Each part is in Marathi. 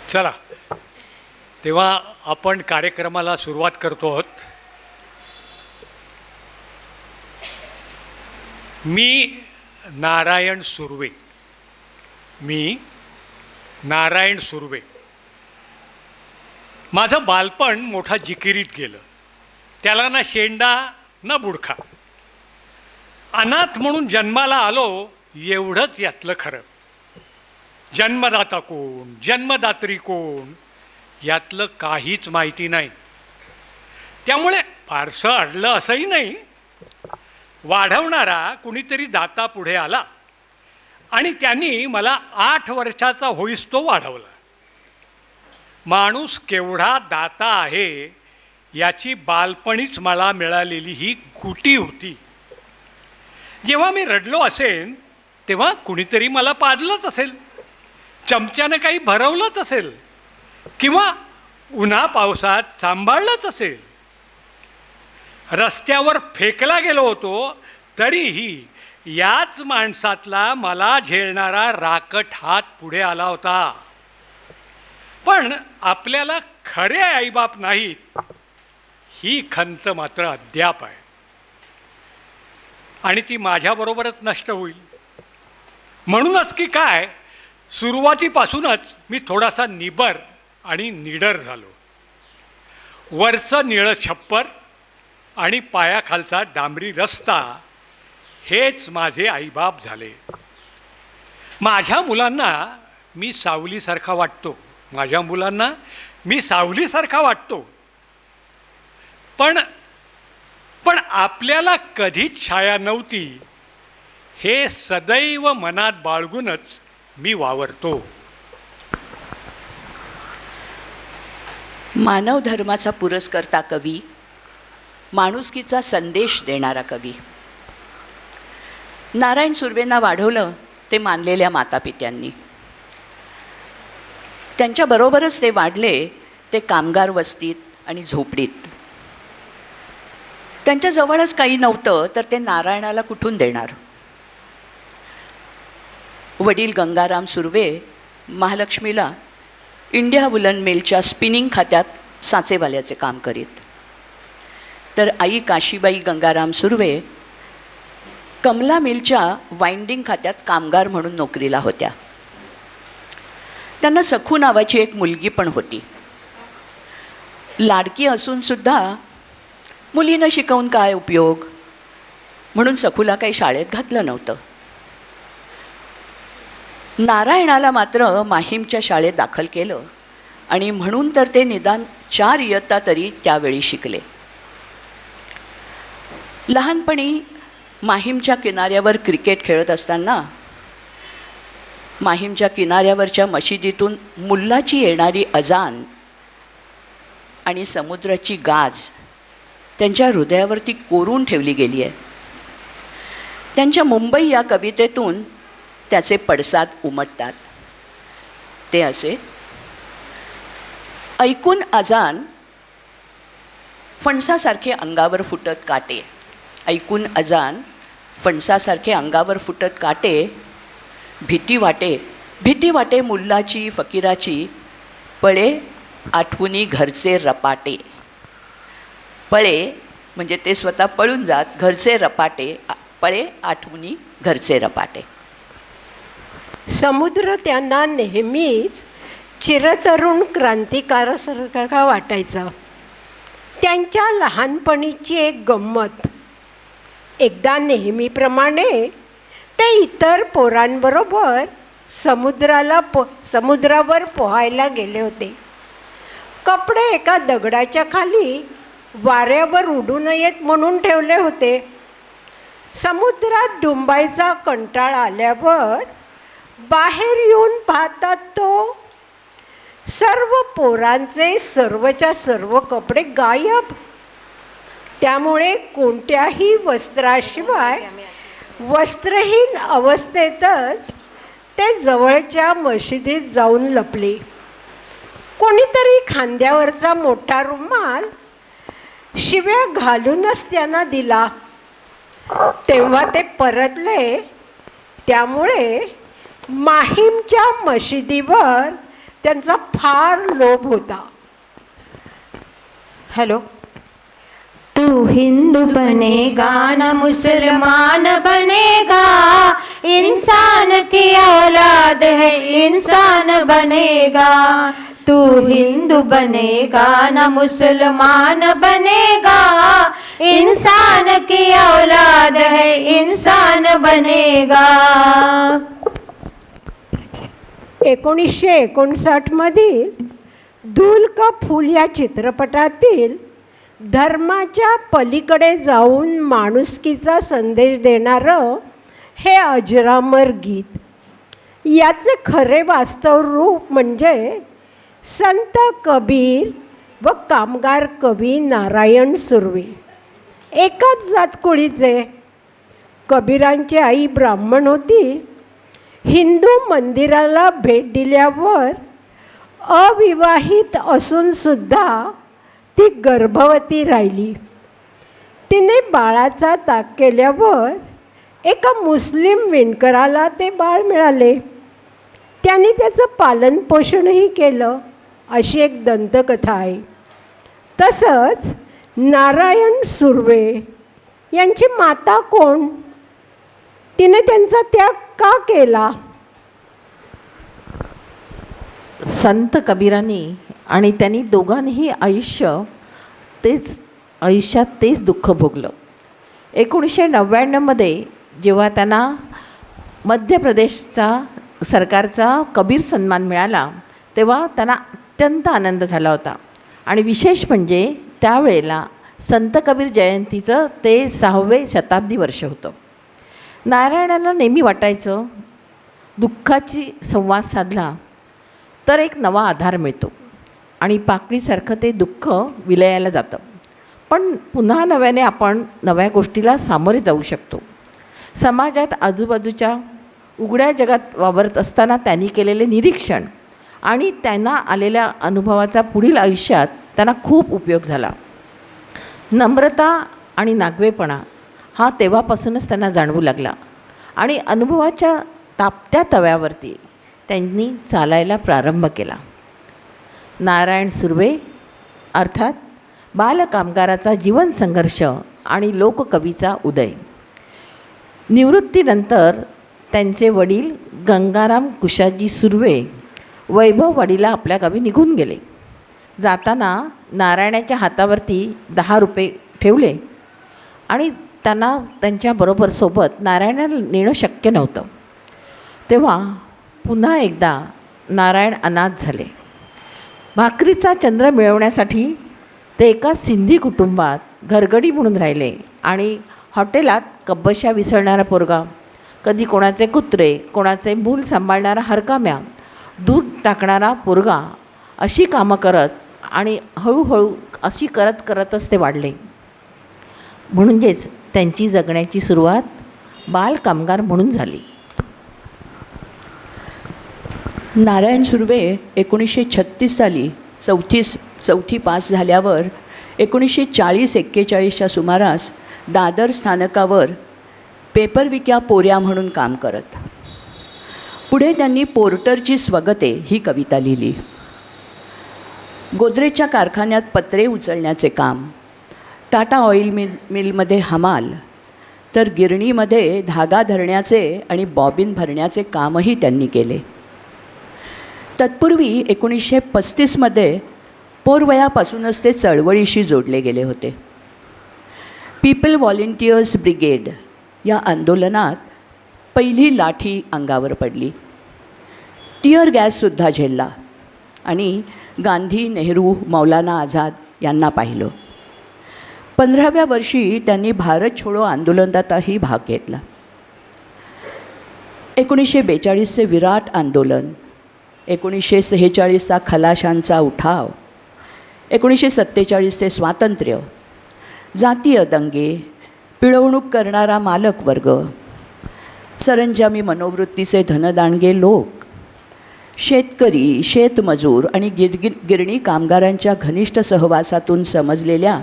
चला तेव्हा आपण कार्यक्रमाला सुरुवात करतो आहोत. मी नारायण सुर्वे. माझं बालपण मोठा जिकिरीत गेलं. त्याला ना शेंडा ना बुडखा. अनाथ म्हणून जन्माला आलो एवढंच यातलं खरं. जन्मदाता कोण, जन्मदात्री कोण यातलं काहीच माहिती नाही. त्यामुळे फारसं अडलं असंही नाही. वाढवणारा कुणीतरी दाता पुढे आला आणि त्यांनी मला 8 वर्षाचा होईस्तो वाढवला. माणूस केवढा दाता आहे याची बालपणीच मला मिळालेली ही गुटी होती. जेव्हा मी रडलो असेन तेव्हा कुणीतरी मला पाजलंच असेल, चमच्यानं काही भरवलंच असेल किंवा उन्हा पावसात सांभाळलंच असेल. रस्त्यावर फेकला गेलो होतो तरीही याच माणसातला मला झेलणारा राकट हात पुढे आला होता. पण आपल्याला खरे आईबाप नाहीत ही खंत मात्र अद्याप आहे आणि ती माझ्याबरोबरच नष्ट होईल. म्हणूनच की काय, सुरुवातीपासूनच मी थोडासा निबर आणि निडर झालो. वरचं निळं छप्पर आणि पायाखालचा डांबरी रस्ता हेच माझे आईबाप झाले. माझ्या मुलांना मी सावलीसारखा वाटतो. पण आपल्याला कधीच छाया नव्हती हे सदैव मनात बाळगूनच मी वावरतो. मानव धर्माचा पुरस्कर्ता कवी, माणुसकीचा संदेश देणारा कवी. नारायण सुर्वेंना वाढवलं ते मानलेल्या मातापित्यांनी. त्यांच्याबरोबरच ते वाढले ते कामगार वस्तीत आणि झोपडीत. त्यांच्याजवळच काही नव्हतं तर ते नारायणाला कुठून देणार. वडील गंगाराम सुर्वे महालक्ष्मीला इंडिया वुलन मिलच्या स्पिनिंग खात्यात साचेवाल्याचे काम करीत, तर आई काशीबाई गंगाराम सुर्वे कमला मिलच्या वाइंडिंग खात्यात कामगार म्हणून नोकरीला होत्या. त्यांना सखू नावाची एक मुलगी पण होती. लाडकी असूनसुद्धा मुलीनं शिकवून काय उपयोग म्हणून सखूला काही शाळेत घातलं नव्हतं. नारायणाला मात्र माहीमच्या शाळेत दाखल केलं आणि म्हणून तर ते निदान 4 इयत्ता तरी त्यावेळी शिकले. लहानपणी माहीमच्या किनाऱ्यावर क्रिकेट खेळत असताना माहीमच्या किनाऱ्यावरच्या मशिदीतून मुल्लाची येणारी अजान आणि समुद्राची गाज त्यांच्या हृदयावरती कोरून ठेवली गेली आहे. त्यांच्या मुंबई या कवितेतून त्याचे पडसाद उमटतात. ते असे: ऐकून अजान फणसासारखे अंगावर फुटत काटे, ऐकून अजान फणसासारखे अंगावर फुटत काटे, भीती वाटे मुल्लाची फकीराची, पळे आठवुनी घरचे रपाटे. पळे म्हणजे ते स्वतः पळून जात, घरचे रपाटे, पळे आठवुनी घरचे रपाटे. समुद्र त्यांना नेहमीच चिरतरुण क्रांतिकारकासारखा वाटायचा. त्यांच्या लहानपणीची एक गंमत, एकदा नेहमीप्रमाणे ते इतर पोरांबरोबर समुद्रावर पोहायला गेले होते. कपडे एका दगडाच्या खाली वाऱ्यावर उडू नयेत म्हणून ठेवले होते. समुद्रात डुंबायचा कंटाळा आल्यावर बाहेर येऊन पाहतात तो सर्व पोरांचे सर्वच्या सर्व कपडे गायब. त्यामुळे कोणत्याही वस्त्राशिवाय वस्त्रहीन अवस्थेतच ते जवळच्या मशिदीत जाऊन लपले. कोणीतरी खांद्यावरचा मोठा रुमाल शिव्या घालूनच त्यांना दिला. तेव्हा ते परतले. त्यामुळे माहीमच्या मशिदीवर त्यांचा फार लोभ होता. हेलो. तू हिंदू बनेगा ना मुसलमान बनेगा, इंसान की औलाद है इंसान बनेगा. तू हिंदू बनेगा ना मुसलमान बनेगा, इंसान की औलाद है इंसान बनेगा. 1959 मधील धूल का फूल या चित्रपटातील धर्माच्या पलीकडे जाऊन माणुसकीचा संदेश देणारं हे अजरामर गीत. याचे खरे वास्तव रूप म्हणजे संत कबीर व कामगार कवी नारायण सुर्वे एकाच जातकुळीचे. कबीरांची आई ब्राह्मण होती. हिंदू मंदिराला भेट दिल्यावर अविवाहित असूनसुद्धा ती गर्भवती राहिली. तिने बाळाचा त्याग केल्यावर एका मुस्लिम विणकराला ते बाळ मिळाले. त्यांनी त्याचं पालनपोषणही केलं, अशी एक दंतकथा आहे. तसंच नारायण सुर्वे यांची माता कोण? तिने त्यांचा त्याग का केला? संत कबीरांनी आणि त्यांनी दोघांनीही आयुष्यात तेच दुःख भोगलं. 1999मध्ये जेव्हा त्यांना मध्य प्रदेशचा सरकारचा कबीर सन्मान मिळाला, तेव्हा त्यांना अत्यंत आनंद झाला होता. आणि विशेष म्हणजे त्यावेळेला संत कबीर जयंतीचं ते 6वे शताब्दी वर्ष होतं. नारायणाला नेहमी वाटायचं दुःखाची संवाद साधला तर एक नवा आधार मिळतो आणि पाकळीसारखं ते दुःख विलयाला जातं. पण पुन्हा नव्याने आपण नव्या गोष्टीला सामोरे जाऊ शकतो. समाजात आजूबाजूच्या उघड्या जगात वावरत असताना त्यांनी केलेले निरीक्षण आणि त्यांना आलेल्या अनुभवाचा पुढील आयुष्यात त्यांना खूप उपयोग झाला. नम्रता आणि नागवेपणा हा तेव्हापासूनच त्यांना जाणवू लागला आणि अनुभवाच्या तापत्या तव्यावरती त्यांनी चालायला प्रारंभ केला. नारायण सुर्वे अर्थात बालकामगाराचा जीवन संघर्ष आणि लोककवीचा उदय. निवृत्तीनंतर त्यांचे वडील गंगाराम कुशाजी सुर्वे वैभववाडीला आपल्या गावी निघून गेले. जाताना नारायणाच्या हातावरती 10 रुपये ठेवले आणि त्यांना त्यांच्याबरोबर सोबत नारायणाला नेणं शक्य नव्हतं. तेव्हा पुन्हा एकदा नारायण अनाथ झाले. भाकरीचा चंद्र मिळवण्यासाठी ते एका सिंधी कुटुंबात घरगडी म्हणून राहिले आणि हॉटेलात कब्बशा विसरणारा पोरगा, कधी कोणाचे कुत्रे, कोणाचे मूल सांभाळणारा हरकाम्या, दूध टाकणारा पोरगा अशी कामं करत आणि हळूहळू अशी करतच ते वाढले. म्हणजेच त्यांची जगण्याची सुरुवात बालकामगार म्हणून झाली. नारायण सुर्वे 1936 साली चौथी पास झाल्यावर 1940-41च्या सुमारास दादर स्थानकावर पेपरविक्या पोऱ्या म्हणून काम करत. पुढे त्यांनी पोर्टरची स्वगते ही कविता लिहिली. गोदरेजच्या कारखान्यात पत्रे उचलण्याचे काम, टाटा ऑइल मिलमध्ये हमाल, तर गिरणीमध्ये धागा धरण्याचे आणि बॉबिन भरण्याचे कामही त्यांनी केले. तत्पूर्वी 1935मध्ये पोरवयापासूनच ते चळवळीशी जोडले गेले होते. पीपल व्हॉलेंटियर्स ब्रिगेड या आंदोलनात पहिली लाठी अंगावर पडली. टिअर गॅससुद्धा झेलला आणि गांधी, नेहरू, मौलाना आझाद यांना पाहिलं. 15व्या वर्षी त्यांनी भारत छोडो आंदोलनातही भाग घेतला. 1942चे विराट आंदोलन, 1946चा खलाशांचा उठाव, 1947चे स्वातंत्र्य, जातीय दंगे, पिळवणूक करणारा मालक वर्ग, सरंजामी मनोवृत्तीचे धनदांडगे लोक, शेतकरी, शेतमजूर आणि गिरणी कामगारांच्या घनिष्ठ सहवासातून समजलेल्या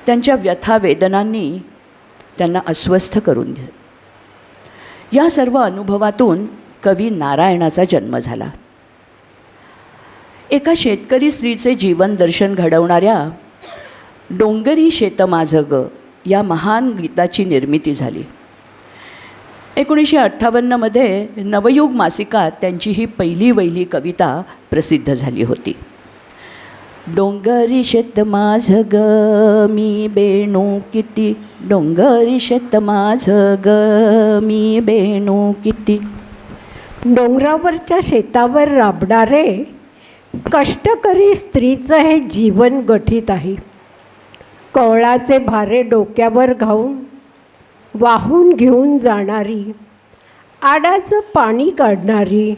त्यांच्या व्यथा वेदनांनी त्यांना अस्वस्थ करून दिलं. या सर्व अनुभवातून कवी नारायणाचा जन्म झाला. एका शेतकरी स्त्रीचे जीवन दर्शन घडवणाऱ्या डोंगरी शेत माझं ग या महान गीताची निर्मिती झाली. 1958मध्ये नवयुग मासिकात त्यांची ही पहिली वहिली कविता प्रसिद्ध झाली होती. डोंगरी शेत माझं ग मी बेणू किती, डोंगरी शेत माझं ग मी बेणू किती. डोंगरावरच्या शेतावर राबणारे कष्टकरी स्त्रीचं हे जीवन गठीत आहे. कवळाचे भारे डोक्यावर घाऊन वाहून घेऊन जाणारी, आडाचं पाणी काढणारी,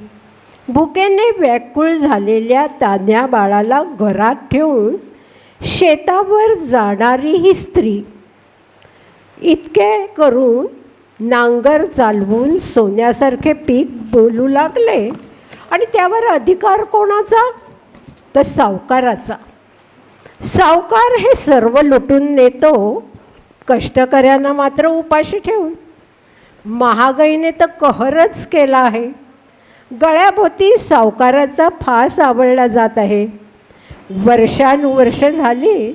भुकेने व्याकुळ झालेल्या तान्ह्या बाळाला घरात ठेवून शेतावर जाणारी ही स्त्री. इतके करून नांगर चालवून सोन्यासारखे पीक बोलू लागले आणि त्यावर अधिकार कोणाचा? तर सावकाराचा. सावकार हे सर्व लुटून नेतो, कष्टकऱ्यांना मात्र उपाशी ठेवून. महागाईने तर कहरच केला आहे. गळ्याभोवती सावकाराचा फास आवळला जात आहे. वर्षानुवर्ष झाली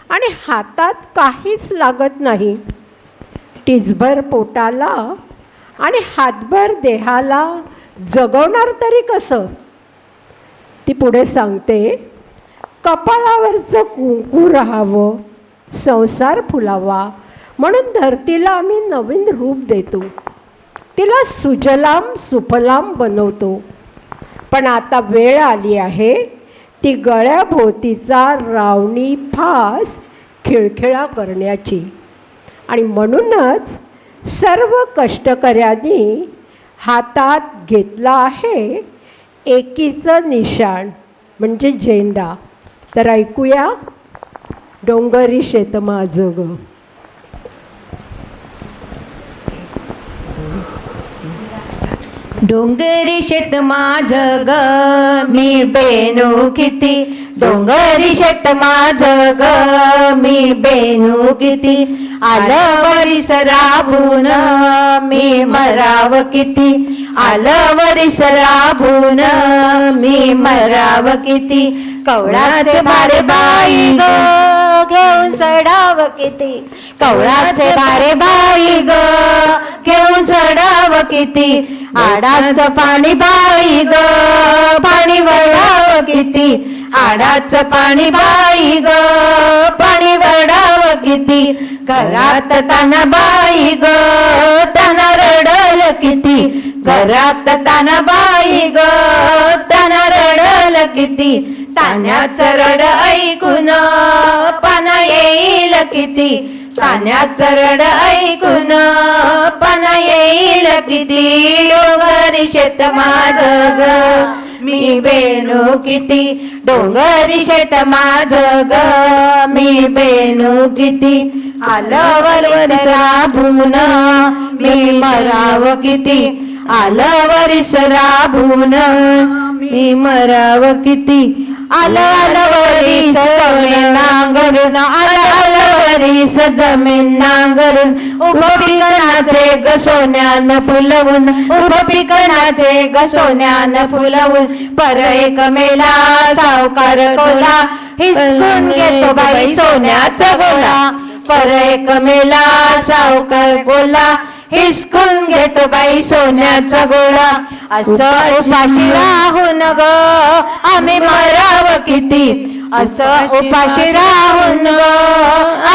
आणि हातात काहीच लागत नाही. टिचभर पोटाला आणि हातभर देहाला जगवणार तरी कसं? ती पुढे सांगते, कपाळावरचं कुंकू राहावं, संसार फुलावा म्हणून धरतीला आम्ही नवीन रूप देतो, तिला सुजलाम सुफलाम बनवतो. पण आता वेळ आली आहे ती गळ्याभोवतीचा रावणी फास खिळखिळा करण्याची. आणि म्हणूनच सर्व कष्टकऱ्यांनी हातात घेतला आहे एकीचं निशाण म्हणजे झेंडा. तर ऐकूया डोंगरी शेत माझं ग. डोंगरी शेत माझं ग मी बेनू किती, डोंगरी शेत माझं ग मी बेनू किती. आलं वरीस राबून मी मराव किती, आलं वरीस राबून मी मराव किती. कवळाचे भारे बाई ग घेऊन चढाव किती, कवळाचे भारे बाई ग घेऊन चढाव किती. आडाचं पाणी बाई ग पाणी वळाव किती, आडाचं पाणी बाई ग पाणी वळाव किती. घरात ताना बाई ग ताना रडल किती, घरात ताना बाई ग ताना रडल किती. तान्याचं रड ऐकून पाना येईल किती, तान्याचं रड ऐकून पाना येईल किती. डोंगरी शेत माझं ग मी बेनू किती, डोंगरी शेत माझं ग मी बेनू किती. आलं वरीस राबून मी मराव किती, आलं वरीस राबून मी मराव किती. आलं आलं वरीस जमीन नांगरून, आलं आलं वरीस जमीन नांगरून. उभं पिकणाचे ग सोन्यानं फुलवून, उभं पिकणाचे ग सोन्यानं फुलवून. पर एक मेला सावकार कोला हिसकून घेतो बाई सोन्याचा गोळा. पर एक मेला सावकार कोला हिसकून घेतो बाई सोन्याचा गोळा. असं उपाशी राहून ग आम्ही मराव किती, असं उपाशी राहून ग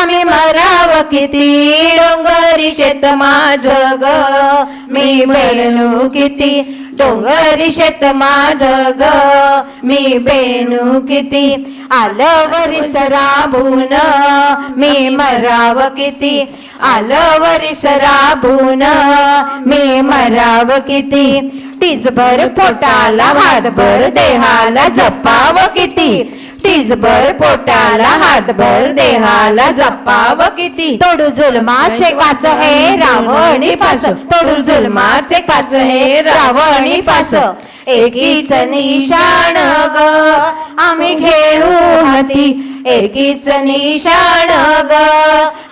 आम्ही मराव किती. डोंगरी शेत माझं ग मी बेनू किती, डोंगरी शेत माझं ग मी बेनू किती. आलं वरीस राबून मी मराव किती, आलं वरीस राबून मी मराव किती. टिचभर पोटाला हातभर देहाला जपाव किती, हिजभर पोटाला हातभर देहाला जपाव किती तोडू जुलमाचे काच हे रावणी पास तोडू जुलमाचे काच हे रावणी पास एकीच निशाण ग आम्ही घेऊ हाती एकीच निशाण ग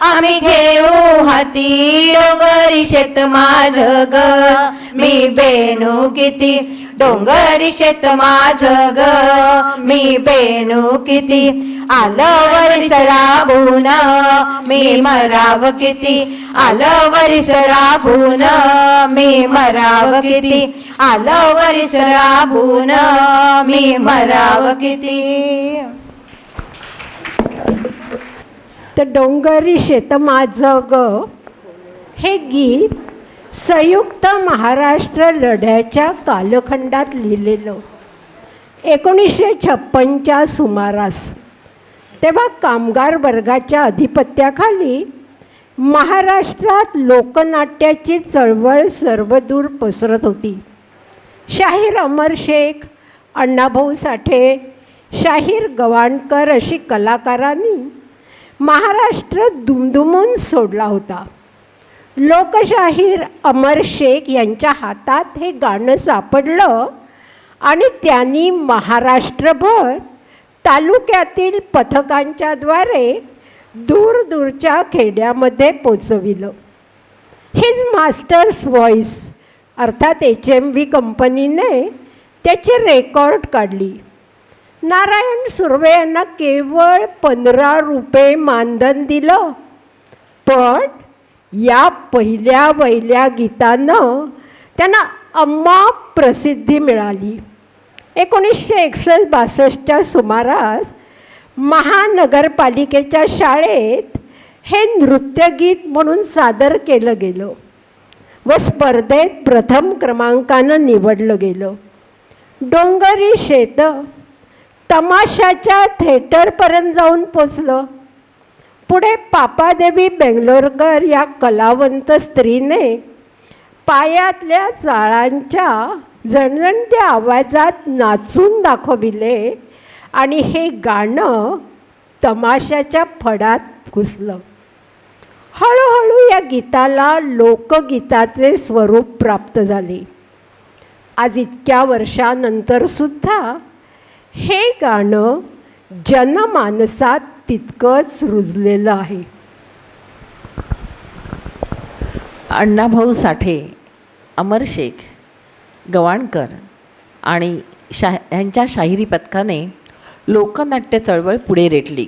आम्ही घेऊ हाती डोंगरी शेत माझ ग मी बेनू किती डोंगरी शेत माझ ग मी बेनू किती आलं वरिस राबून मी मराव किती आलं वरिस राबून मी मराव किती आलं वरिस राबून मी मराव किती. तर डोंगरी शेत माझं ग हे गीत संयुक्त महाराष्ट्र लढ्याच्या कालखंडात लिहिलेलं 1956च्या सुमारास. तेव्हा कामगार वर्गाच्या अधिपत्याखाली महाराष्ट्रात लोकनाट्याची चळवळ सर्वदूर पसरत होती. शाहीर अमर शेख, अण्णाभाऊ साठे, शाहीर गवाणकर अशी कलाकारांनी महाराष्ट्र दुमदुमून सोडला होता. लोकशाहीर अमर शेख यांच्या हातात हे गाणं सापडलं आणि त्यांनी महाराष्ट्रभर तालुक्यातील पथकांच्याद्वारे दूरदूरच्या खेड्यामध्ये पोचविलं. हिज मास्टर्स व्हॉइस अर्थात HMV कंपनीने त्याची रेकॉर्ड काढली. नारायण सुर्वे यांना केवळ 15 रुपये मानधन दिलं, पण या पहिल्या वहिल्या गीतानं त्यांना अमाप प्रसिद्धी मिळाली. 1961-62च्या सुमारास महानगरपालिकेच्या शाळेत हे नृत्यगीत म्हणून सादर केलं गेलं व स्पर्धेत प्रथम क्रमांकानं निवडलं गेलं. डोंगरी शेत तमाशाच्या थिएटरपर्यंत जाऊन पोचलं. पुढे पापादेवी बेंगलोरकर या कलावंत स्त्रीने पायातल्या चाळांच्या झणझणत्या आवाजात नाचून दाखविले आणि हे गाणं तमाशाच्या फडात घुसलं. हळूहळू या गीताला लोकगीताचे स्वरूप प्राप्त झाले. आज इतक्या वर्षानंतरसुद्धा हे गाणं जनमानसात तितकंच रुजलेलं आहे. अण्णाभाऊ साठे, अमर शेख, गवाणकर आणि यांच्या शाहिरी पथकाने लोकनाट्य चळवळ पुढे रेटली.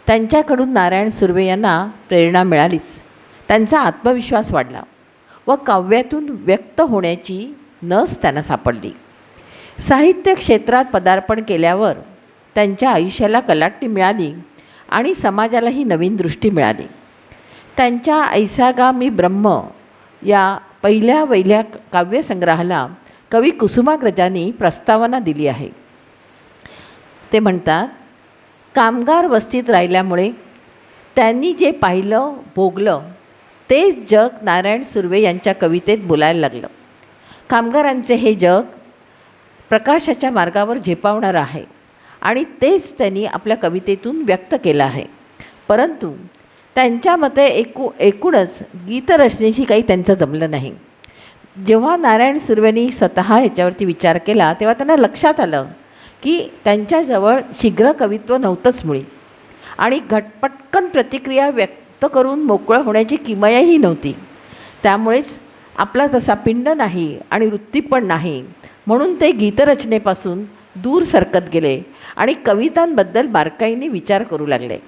त्यांच्याकडून नारायण सुर्वे यांना प्रेरणा मिळालीच. त्यांचा आत्मविश्वास वाढला व काव्यातून व्यक्त होण्याची नस त्यांना सापडली. साहित्य क्षेत्रात पदार्पण केल्यावर त्यांच्या आयुष्याला कलाटणी मिळाली आणि समाजालाही नवीन दृष्टी मिळाली. त्यांच्या ऐसा गा मी ब्रह्म या पहिल्या वहिल्या काव्यसंग्रहाला कवी कुसुमाग्रजांनी प्रस्तावना दिली आहे. ते म्हणतात, कामगार वस्तीत राहिल्यामुळे त्यांनी जे पाहिलं भोगलं तेच जग नारायण सुर्वे यांच्या कवितेत बोलायला लागलं. कामगारांचे हे जग प्रकाशाच्या मार्गावर झेपावणारं आहे आणि तेच त्यांनी आपल्या कवितेतून व्यक्त केलं आहे. परंतु त्यांच्या मते एकूणच गीतरचनेशी काही त्यांचं जमलं नाही. जेव्हा नारायण सुर्वेंनी स्वतः ह्याच्यावरती विचार केला तेव्हा त्यांना लक्षात आलं की त्यांच्याजवळ शीघ्र कवित्व नव्हतंच मुळी आणि पटकन प्रतिक्रिया व्यक्त करून मोकळं होण्याची किमयाही नव्हती. त्यामुळेच आपला तसा पिंड नाही आणि वृत्ती पण नाही म्हणून ते गीतरचनेपासून दूर सरकत गेले आणि कवितांबद्दल बारकाईने विचार करू लागले.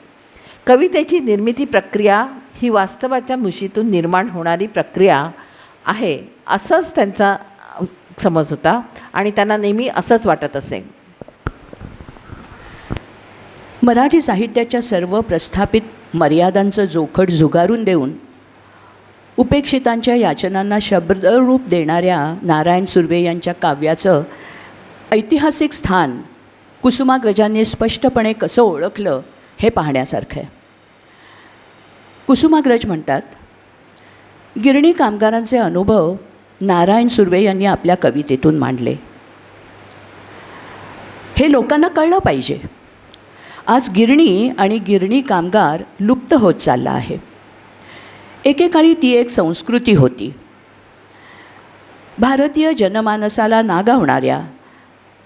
कवितेची निर्मिती प्रक्रिया ही वास्तवाच्या मुशीतून निर्माण होणारी प्रक्रिया आहे असंच त्यांचा समज होता आणि त्यांना नेहमी असंच वाटत असे. मराठी साहित्याच्या सर्व प्रस्थापित मर्यादांचं जोखड झुगारून देऊन उपेक्षितांच्या याचनांना शब्दरूप देणाऱ्या नारायण सुर्वे यांच्या काव्याचं ऐतिहासिक स्थान कुसुमाग्रजांनी स्पष्टपणे कसं ओळखलं हे पाहण्यासारखं आहे. कुसुमाग्रज म्हणतात, गिरणी कामगारांचे अनुभव नारायण सुर्वे यांनी आपल्या कवितेतून मांडले. हे लोकांना कळलं पाहिजे. आज गिरणी आणि गिरणी कामगार लुप्त होत चालला आहे. एकेकाळी ती एक संस्कृती होती. भारतीय जनमानसाला नागावणाऱ्या,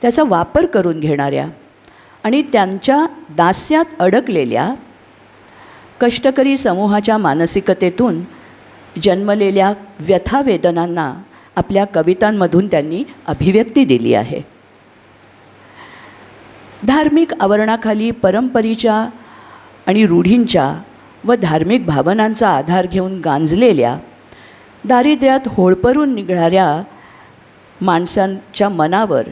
त्याचा वापर करून घेणाऱ्या आणि त्यांच्या दास्यात अडकलेल्या कष्टकरी समूहाच्या मानसिकतेतून जन्मलेल्या व्यथावेदनांना आपल्या कवितांमधून त्यांनी अभिव्यक्ती दिली आहे. धार्मिक आवरणाखाली परंपरेच्या आणि रूढींच्या व धार्मिक भावनांचा आधार घेऊन गांजलेल्या, दारिद्र्यात होळपरून निघणाऱ्या माणसांच्या मनावर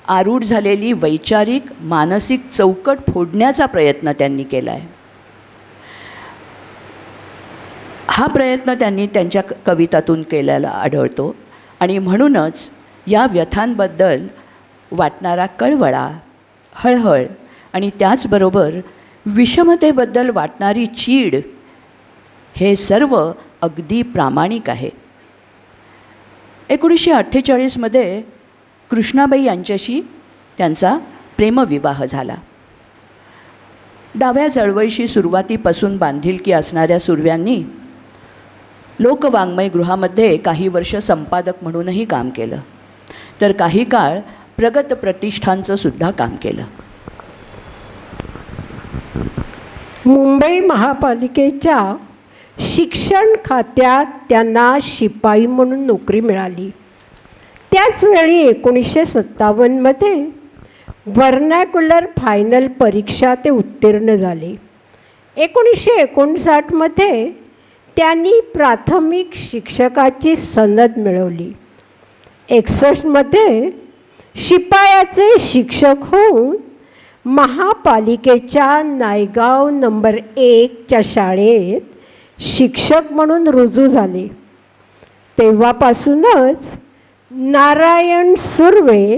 आरूढ झालेली वैचारिक मानसिक चौकट फोडण्याचा प्रयत्न त्यांनी केला आहे. हा प्रयत्न त्यांनी त्यांच्या कवितातून केलेला आढळतो आणि म्हणूनच या व्यथांबद्दल वाटणारा कळवळा, हळहळ आणि त्याचबरोबर विषमतेबद्दल वाटणारी चीड हे सर्व अगदी प्रामाणिक आहे. 1948मध्ये कृष्णाबाई यांच्याशी त्यांचा प्रेमविवाह झाला. डाव्या चळवळीशी सुरुवातीपासून बांधिलकी असणाऱ्या सुर्व्यांनी लोकवाङ्मयगृहामध्ये काही वर्ष संपादक म्हणूनही काम केलं, तर काही काळ प्रगत प्रतिष्ठानचं सुद्धा काम केलं. मुंबई महापालिकेच्या शिक्षण खात्यात त्यांना शिपाई म्हणून नोकरी मिळाली. त्याचवेळी 1957मध्ये व्हर्नॅक्युलर फायनल परीक्षा ते उत्तीर्ण झाले. 1959मध्ये त्यांनी प्राथमिक शिक्षकाची सनद मिळवली. 61मध्ये शिपायाचे शिक्षक होऊन महापालिकेच्या नायगाव नंबर 1च्या शाळेत शिक्षक म्हणून रुजू झाले. तेव्हापासूनच नारायण सुर्वे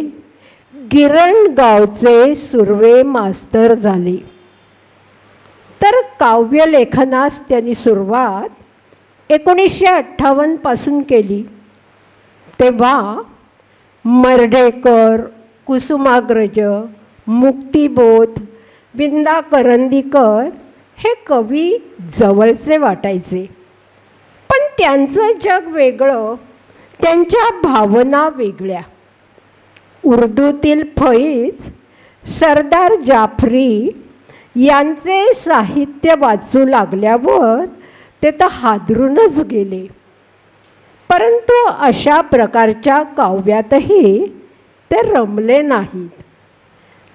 गिरणगावचे सुर्वे मास्तर झाले. तर काव्यलेखनास त्यांनी सुरुवात 1958पासून केली. तेव्हा मर्ढेकर, कुसुमाग्रज, मुक्तिबोध, विंदा करंदीकर हे कवी जवळचे वाटायचे. पण त्यांचं जग वेगळं, त्यांच्या भावना वेगळ्या. उर्दूतील फैज, सरदार जाफरी यांचे साहित्य वाचू लागल्यावर ते तर हादरूनच गेले. परंतु अशा प्रकारच्या काव्यातही ते रमले नाहीत.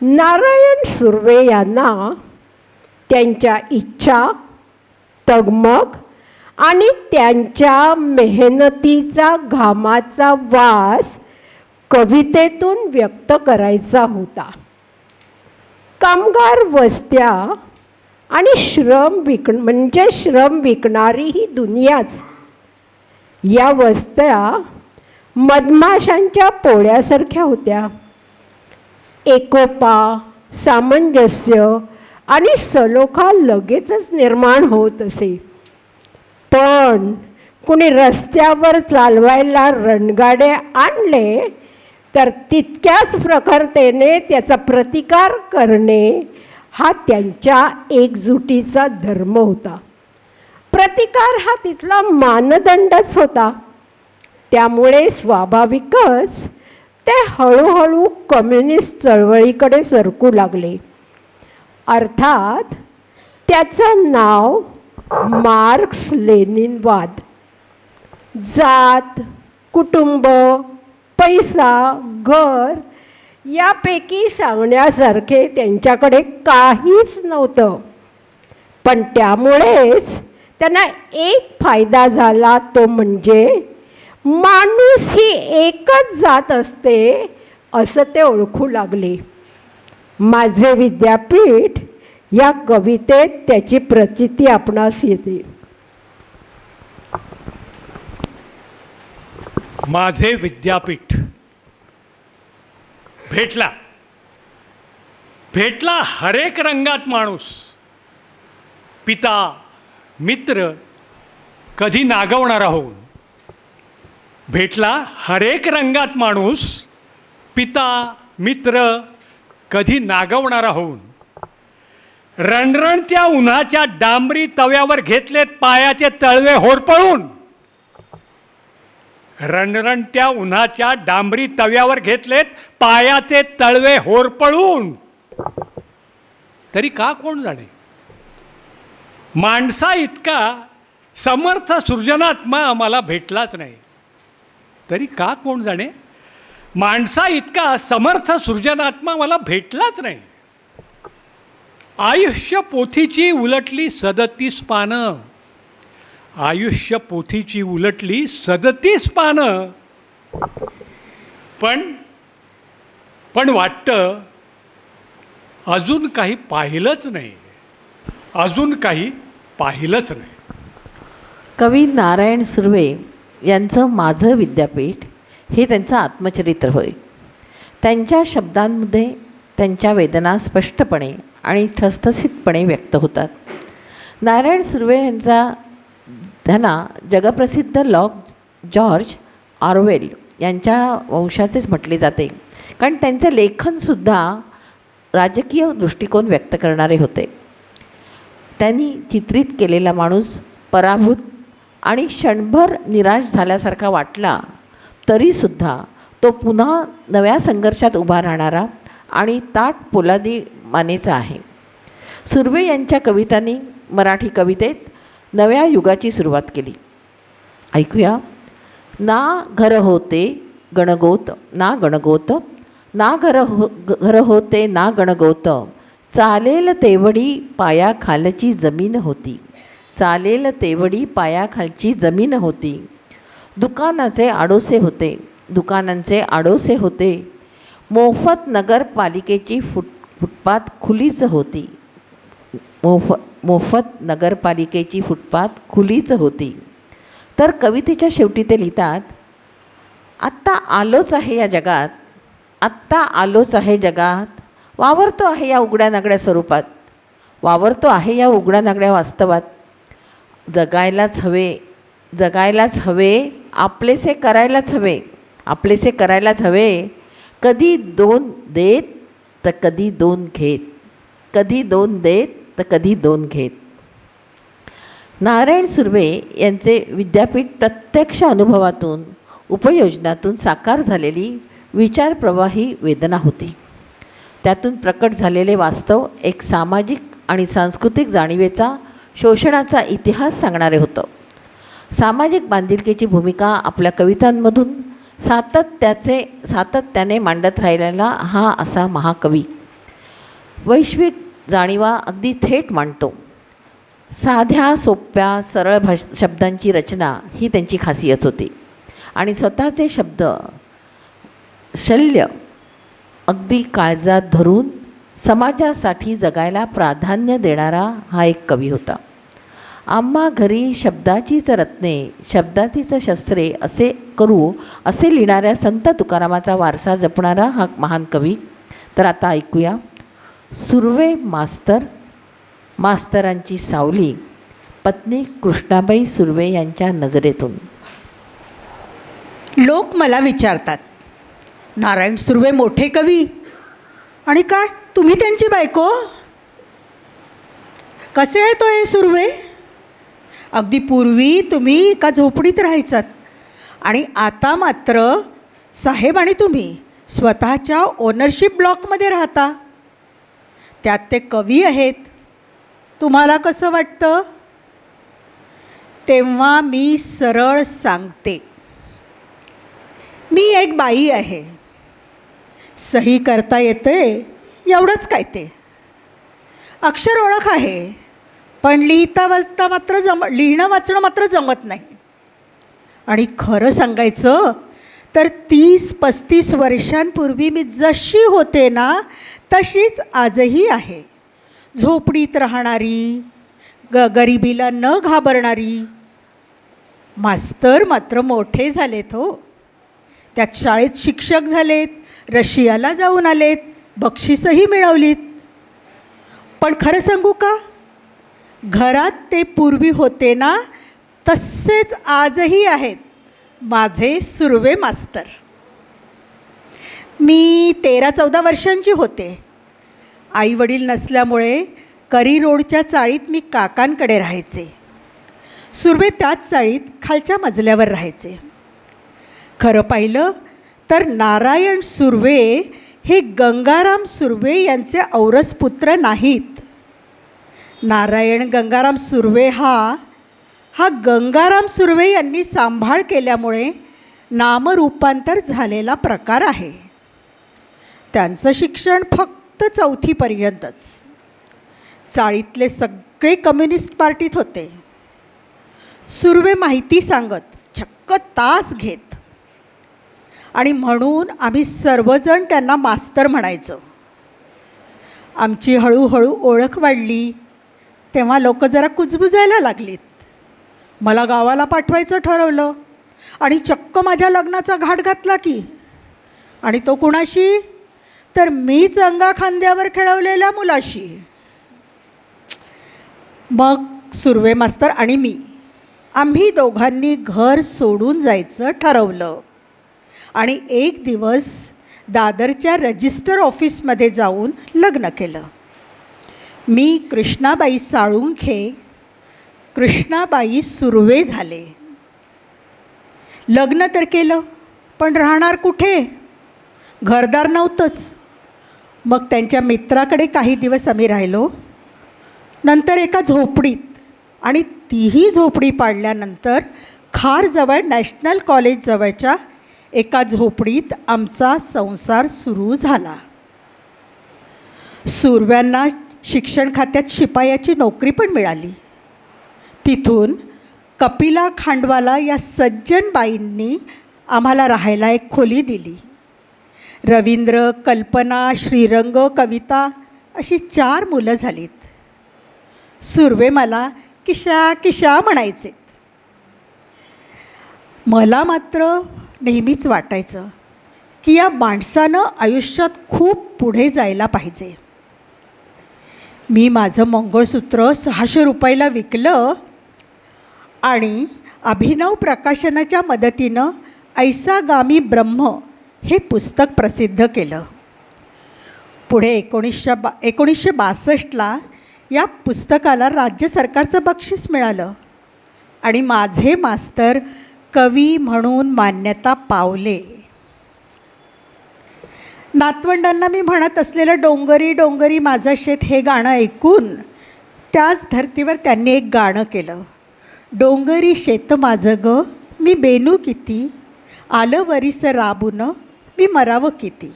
नारायण सुर्वे यांना त्यांच्या इच्छा, तगमग आणि त्यांच्या मेहनतीचा घामाचा वास कवितेतून व्यक्त करायचा होता. कामगार वस्त्या आणि श्रम विकणारी ही दुनियाच. या वस्त्या मधमाशांच्या पोळ्यासारख्या होत्या. एकोपा, सामंजस्य आणि सलोखा लगेचच निर्माण होत असे. पण कुणी रस्त्यावर चालवायला रणगाडे आणले तर तितक्याच प्रखरतेने त्याचा प्रतिकार करणे हा त्यांच्या एकजुटीचा धर्म होता. प्रतिकार हा तिथला मानदंडच होता. त्यामुळे स्वाभाविकच ते हळूहळू कम्युनिस्ट चळवळीकडे सरकू लागले. अर्थात त्याचं नाव मार्क्स लेनिनवाद. जात, कुटुंब, पैसा, घर यापैकी सांगण्यासारखे त्यांच्याकडे काहीच नव्हतं. पण त्यामुळेच त्यांना एक फायदा झाला, तो म्हणजे माणूस ही एकच जात असते असं ते ओळखू लागले. माझे विद्यापीठ या कवितेत त्याची प्रचिती आपणास येते. माझे विद्यापीठ भेटला भेटला हरेक रंगात माणूस, पिता मित्र कधी नागवणारा होऊन. भेटला हरेक रंगात माणूस, पिता मित्र कधी नागवणारा होऊन. रणरणत्या उन्हाच्या डांबरी तव्यावर घेतलेत पायाचे तळवे होरपळून. रणरणत्या उन्हाच्या डांबरी तव्यावर घेतलेत पायाचे तळवे होरपळून. तरी का कोण जाणे, माणसा इतका समर्थ सृजनात्मा आम्हाला भेटलाच नाही. तरी का कोण जाणे, माणसा इतका समर्थ सृजनात्मा मला भेटलाच नाही. आयुष्य पोथीची उलटली 37 पानं. आयुष्य पोथीची उलटली 37 पानं. पण वाटतं अजून काही पाहिलंच नाही, अजून काही पाहिलंच नाही. कवी नारायण सुर्वे यांचं माझं विद्यापीठ हे त्यांचं आत्मचरित्र होय. त्यांच्या शब्दांमध्ये त्यांच्या वेदना स्पष्टपणे आणि ठसठसीतपणे व्यक्त होतात. नारायण सुर्वे त्यांना जगप्रसिद्ध जॉर्ज ऑरवेल यांच्या वंशाचेच म्हटले जाते, कारण त्यांचे लेखनसुद्धा राजकीय दृष्टिकोन व्यक्त करणारे होते. त्यांनी चित्रित केलेला माणूस पराभूत आणि क्षणभर निराश झाल्यासारखा वाटला तरीसुद्धा तो पुन्हा नव्या संघर्षात उभा राहणारा आणि ताठ पोलादी मानेचा आहे. सुर्वे यांच्या कवितांनी मराठी कवितेत नव्या युगाची सुरुवात केली. ऐकूया. ना घर होते गणगोत ना गणगोत, ना घर होते ना गणगोत, चालेल तेवढी पायाखालची जमीन होती, चालेल तेवढी पायाखालची जमीन होती. दुकानाचे आडोसे होते, दुकानांचे आडोसे होते, मोफत नगरपालिकेची फुटपाथ खुलीच होती, मोफत नगरपालिकेची फुटपाथ खुलीच होती. तर कवितेच्या शेवटी ते लिहितात, आत्ता आलोच आहे या जगात, आत्ता आलोच आहे जगात, वावरतो आहे या उघड्या नागड्या स्वरूपात, वावरतो आहे या उघड्या नागड्या वास्तवात. जगायलाच हवे, जगायलाच हवे, आपलेसे करायलाच हवे, आपलेसे करायलाच हवे. कधी दोन देत तर कधी दोन घेत, कधी दोन देत तर कधी दोन घेत. नारायण सुर्वे यांचे विद्यापीठ प्रत्यक्ष अनुभवातून उपयोजनातून साकार झालेली विचारप्रवाही वेदना होती. त्यातून प्रकट झालेले वास्तव एक सामाजिक आणि सांस्कृतिक जाणीवेचा शोषणाचा इतिहास सांगणारे होतं. सामाजिक बांधिलकीची भूमिका आपल्या कवितांमधून सातत्याने मांडत राहिलेला हा असा महाकवी वैश्विक जाणीवा अगदी थेट मांडतो. साध्या सोप्या सरळ शब्दांची रचना ही त्यांची खासियत होती आणि स्वतःचे शब्द शल्य अगदी काळजात धरून समाजासाठी जगायला प्राधान्य देणारा हा एक कवी होता. आम्हा घरी शब्दाचीच रत्ने, शब्दाचीच शस्त्रे असे करू असे लिहिणाऱ्या संत तुकारामाचा वारसा जपणारा हा महान कवी. तर आता ऐकूया सुर्वे मास्तरांची सावली पत्नी कृष्णाबाई सुर्वे यांच्या नजरेतून. लोक मला विचारतात, नारायण सुर्वे मोठे कवी आणि काय तुम्ही त्यांची बायको? कसे आहे तो हे सुर्वे? अगदी पूर्वी तुम्ही एका झोपडीत राहायचात आणि आता मात्र साहेब आणि तुम्ही स्वतःच्या ओनरशिप ब्लॉकमध्ये राहता. त्यात ते कवी आहेत. तुम्हाला कसं वाटतं? तेव्हा मी सरळ सांगते, मी एक बाई आहे, सही करता येते एवढंच काय, ते अक्षर ओळख आहे, पण लिहिणं वाचणं मात्र जमत नाही. आणि खरं सांगायचं तर 30-35 वर्षांपूर्वी मी जशी होते ना तशीच आजही आहे. झोपडीत राहणारी, गरिबीला न घाबरणारी. मास्तर मात्र मोठे झालेत हो. त्यात शाळेत शिक्षक झालेत, रशियाला जाऊन आलेत, बक्षीसही मिळवलीत. पण खरं सांगू का, घरात ते पूर्वी होते ना तसेच आजही आहेत माझे सुर्वे मास्तर. मी 13-14 वर्षांची होते. आई वडील नसल्यामुळे करी रोडच्या चाळीत मी काकांकडे राहायचे. सुर्वे त्याच चाळीत खालच्या मजल्यावर राहायचे. खरं पाहिलं तर नारायण सुर्वे हे गंगाराम सुर्वे यांचे औरस पुत्र नाहीत. नारायण गंगाराम सुर्वे हा गंगाराम सुर्वे यांनी सांभाळ केल्यामुळे नामरूपांतर झालेला प्रकार आहे. त्यांचं शिक्षण फक्त 4थीपर्यंतच. चाळीतले सगळे कम्युनिस्ट पार्टीत होते. सुर्वे माहिती सांगत, चक्क तास घेत, आणि म्हणून आम्ही सर्वजण त्यांना मास्तर म्हणायचो. आमची हळूहळू ओळख वाढली तेव्हा लोक जरा कुजबुजायला लागलीत. मला गावाला पाठवायचं ठरवलं आणि चक्क माझ्या लग्नाचा घाट घातला की. आणि तो कुणाशी? तर मीच अंगा खांद्यावर खेळवलेल्या मुलाशी. मग सुर्वे मास्तर आणि मी आम्ही दोघांनी घर सोडून जायचं ठरवलं आणि एक दिवस दादरच्या रजिस्टर ऑफिसमध्ये जाऊन लग्न केलं. मी कृष्णाबाई साळुंखे, कृष्णाबाई सुर्वे झाले. लग्न तर केलं, पण राहणार कुठे? घरदार नव्हतंच. मग त्यांच्या मित्राकडे काही दिवस आम्ही राहिलो. नंतर एका झोपडीत, आणि तीही झोपडी पाडल्यानंतर खारजवळ नॅशनल कॉलेजजवळच्या एका झोपडीत आमचा संसार सुरू झाला. सुर्व्यांना शिक्षण खात्यात शिपायाची नोकरी पण मिळाली. तिथून कपिला खांडवाला या सज्जन बाईंनी आम्हाला राहायला एक खोली दिली. रवींद्र, कल्पना, श्रीरंग, कविता अशी 4 मुलं झालीत. सुर्वे मला किशा किशा म्हणायचे. मला मात्र नेहमीच वाटायचं की या माणसानं आयुष्यात खूप पुढे जायला पाहिजे. मी माझं मंगळसूत्र 600 रुपयाला विकलं आणि अभिनव प्रकाशनाच्या मदतीनं ऐसा गामी ब्रह्म हे पुस्तक प्रसिद्ध केलं. पुढे 1962ला या पुस्तकाला राज्य सरकारचं बक्षीस मिळालं आणि माझे मास्तर कवी म्हणून मान्यता पावले. नातवंडांना मी म्हणत असलेलं डोंगरी डोंगरी माझं शेत हे गाणं ऐकून त्याच धर्तीवर त्यांनी एक गाणं केलं. डोंगरी शेत माझं ग मी बेनू किती, आलं वरीस राबून मी मरावं किती.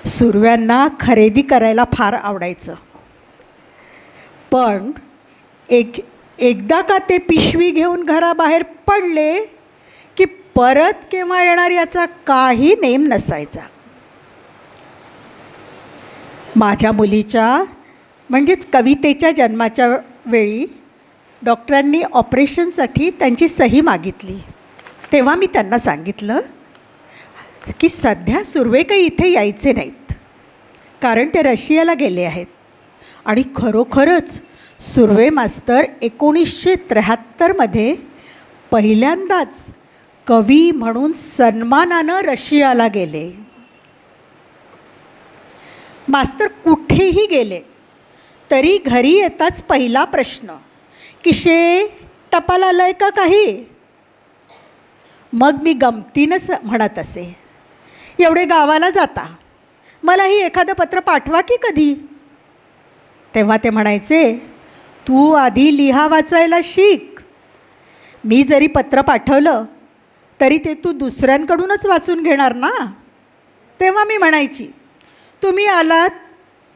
सुर्व्यांना खरेदी करायला फार आवडायचं, पण एकदा का ते पिशवी घेऊन घराबाहेर पडले की परत केव्हा येणार याचा काही नेम नसायचा. माझ्या मुलीच्या म्हणजेच कवितेच्या जन्माच्या वेळी डॉक्टरांनी ऑपरेशनसाठी त्यांची सही मागितली. तेव्हा मी त्यांना सांगितलं की सध्या सुर्वे काही इथे यायचे नाहीत, कारण ते रशियाला गेले आहेत. आणि खरोखरच सुर्वे मास्तर 1973मध्ये पहिल्यांदाच कवी म्हणून सन्मानानं रशियाला गेले. मास्तर कुठेही गेले तरी घरी येताच पहिला प्रश्न, किशे टपाल आलंय का काही? मग मी गमतीनं म्हणत असे, एवढे गावाला जाता, मलाही एखादं पत्र पाठवा की कधी. तेव्हा ते म्हणायचे, तू आधी लिहा वाचायला शिक. मी जरी पत्र पाठवलं तरी ते तू दुसऱ्यांकडूनच वाचून घेणार ना. तेव्हा मी म्हणायची, तुम्ही आलात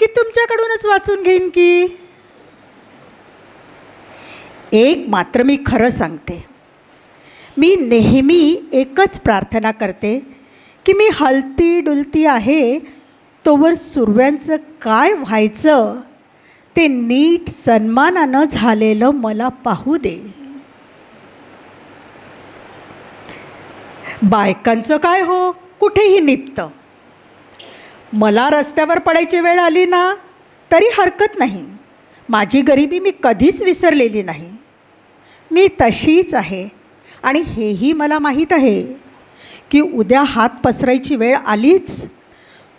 की तुमच्याकडूनच वाचून घेईन की. एक मात्र मी खरं सांगते, मी नेहमी एकच प्रार्थना करते की मी हलती डुलती आहे तोवर सुर्व्यांचं काय व्हायचं ते नीट सन्मानानं झालेलं मला पाहू दे. बायकांचं काय हो, कुठेही निपतं. मला रस्त्यावर पडायची वेळ आली ना तरी हरकत नाही. माझी गरिबी मी कधीच विसरलेली नाही. मी तशीच आहे आणि हेही मला माहीत आहे की उद्या हात पसरायची वेळ आलीच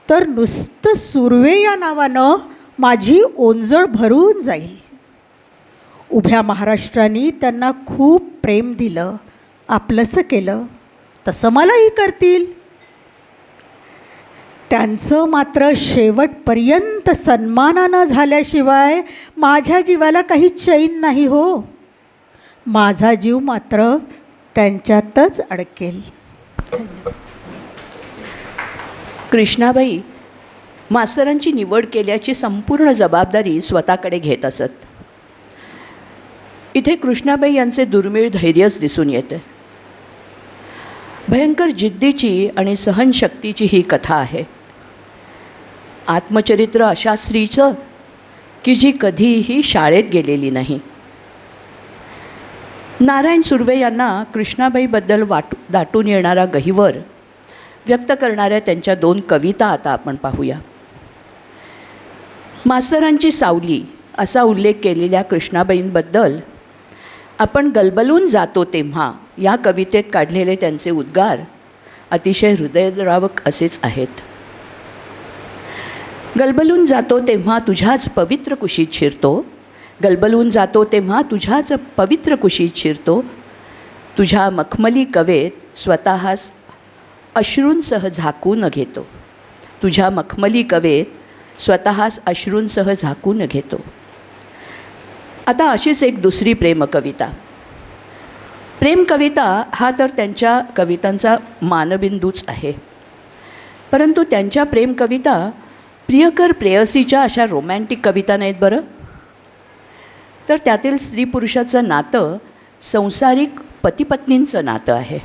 तर नुसतं सुर्वे या नावानं माझी ओंजळ भरून जाईल. उभ्या महाराष्ट्राने त्यांना खूप प्रेम दिलं, आपलंसं केलं, तसं मलाही करतील. त्यांचं मात्र शेवटपर्यंत सन्मानानं झाल्याशिवाय माझ्या जीवाला काही चैन नाही हो. माझा जीव मात्र त्यांच्यातच अडकेल. कृष्णाबाई मास्तरांची निवड केल्याची संपूर्ण जबाबदारी स्वतःकडे घेत असत. इथे कृष्णाबाई यांचे दुर्मिळ धैर्यच दिसून येते. भयंकर जिद्दीची आणि सहनशक्तीची ही कथा आहे. आत्मचरित्र अशा स्त्रीचं की जी कधीही शाळेत गेलेली नाही. नारायण सुर्वे यांना कृष्णाबाईबद्दल दाटून येणारा गहिवर व्यक्त करणाऱ्या त्यांच्या 2 कविता आता आपण पाहूया. मास्तरांची सावली असा उल्लेख केलेल्या कृष्णाबाईंबद्दल आपण गलबलून जातो तेव्हा या कवितेत काढलेले त्यांचे उद्गार अतिशय हृदयद्रावक असेच आहेत. गलबलून जातो तेव्हा तुझ्याच पवित्र कुशीत शिरतो, गलबलून जातो तेव्हा तुझ्याच पवित्र कुशीत शिरतो, तुझ्या मखमली कवेत स्वतःस अश्रूंसह झाकून घेतो, तुझ्या मखमली कवेत स्वतःस अश्रूंसह झाकून घेतो. आता अशीच एक दुसरी प्रेमकविता. प्रेमकविता हा तर त्यांच्या कवितांचा मानबिंदूच आहे, परंतु त्यांच्या प्रेमकविता प्रियकर प्रेयसीच्या अशा रोमॅन्टिक कविता नाहीत बरं. तर त्यातील स्त्री पुरुषाचं नातं संसारिक पतिपत्नींचं नातं आहे.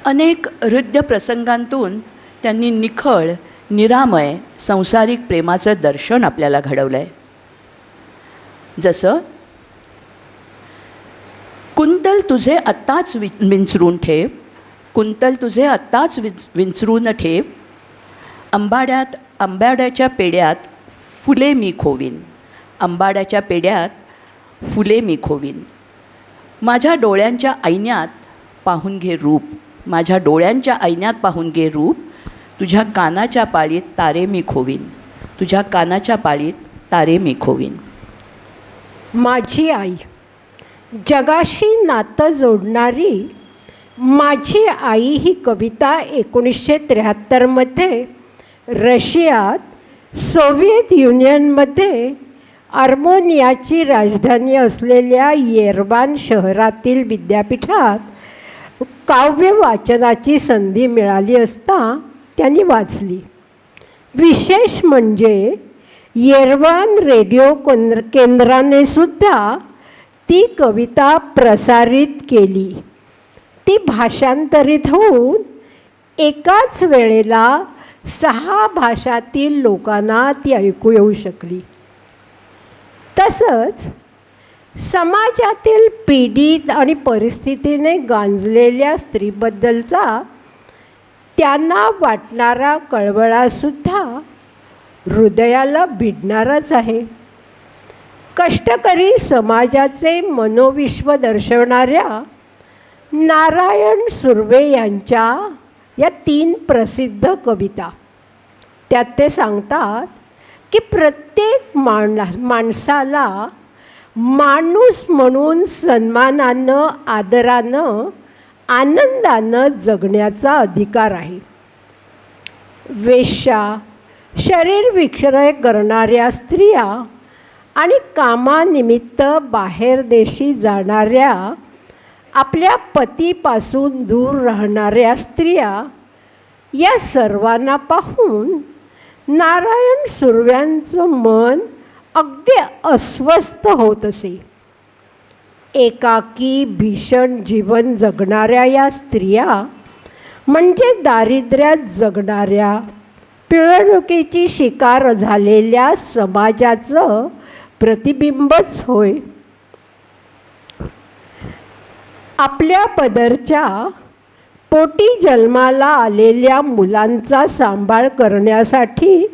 अनेक हृद्य प्रसंगांतून त्यांनी निखळ निरामय संसारिक प्रेमाचं दर्शन आपल्याला घडवलं आहे. जसं कुंतल तुझे आत्ताच विंचरून ठेव, कुंतल तुझे आत्ताच विंचरून ठेव, आंबाड्याच्या पेड्यात फुले मी खोवीन, आंबाड्याच्या पेड्यात फुले मी खोवीन, माझ्या डोळ्यांच्या आईन्यात पाहून घे रूप, माझ्या डोळ्यांच्या आईन्यात पाहून घे रूप, तुझ्या कानाच्या पाळीत तारे मी खोवीन, तुझ्या कानाच्या पाळीत तारे मी खोवीन. माझी आई, जगाशी नातं जोडणारी माझी आई ही कविता 1973मध्ये रशियात सोव्हिएत युनियनमध्ये आर्मेनियाची राजधानी असलेल्या येरेवान शहरातील विद्यापीठात काव्य वाचनाची संधी मिळाली असता त्यांनी वाचली. विशेष म्हणजे येरेवान रेडिओ केंद्राने सुद्धा ती कविता प्रसारित केली. ती भाषांतरित होऊन एकाच वेळेला 6 भाषातील लोकांना ती ऐकू येऊ शकली. तसंच समाजातील पीडित आणि परिस्थितीने गांजलेल्या स्त्रीबद्दलचा त्यांना वाटणारा कळवळासुद्धा हृदयाला भिडणाराच आहे. कष्टकरी समाजाचे मनोविश्व दर्शवणाऱ्या नारायण सुर्वे यांच्या या 3 प्रसिद्ध कविता, त्यात ते सांगतात की प्रत्येक माणसाला माणूस म्हणून सन्मानानं, आदरानं, आनंदानं जगण्याचा अधिकार आहे. वेश्या, शरीर विक्रय करणाऱ्या स्त्रिया आणि कामानिमित्त बाहेर देशी जाणाऱ्या, आपल्या पतीपासून दूर राहणाऱ्या स्त्रिया, या सर्वांना पाहून नारायण सुर्व्यांचं मन अगदी अस्वस्थ होत असे. एकाकी भीषण जीवन जगणाऱ्या या स्त्रिया म्हणजे दारिद्र्यात जगणाऱ्या, पिळवणुकीची शिकार झालेल्या समाजाचं प्रतिबिंबच होय. आपल्या पदरच्या पोटी जन्माला आलेल्या मुलांचा सांभाळ करण्यासाठी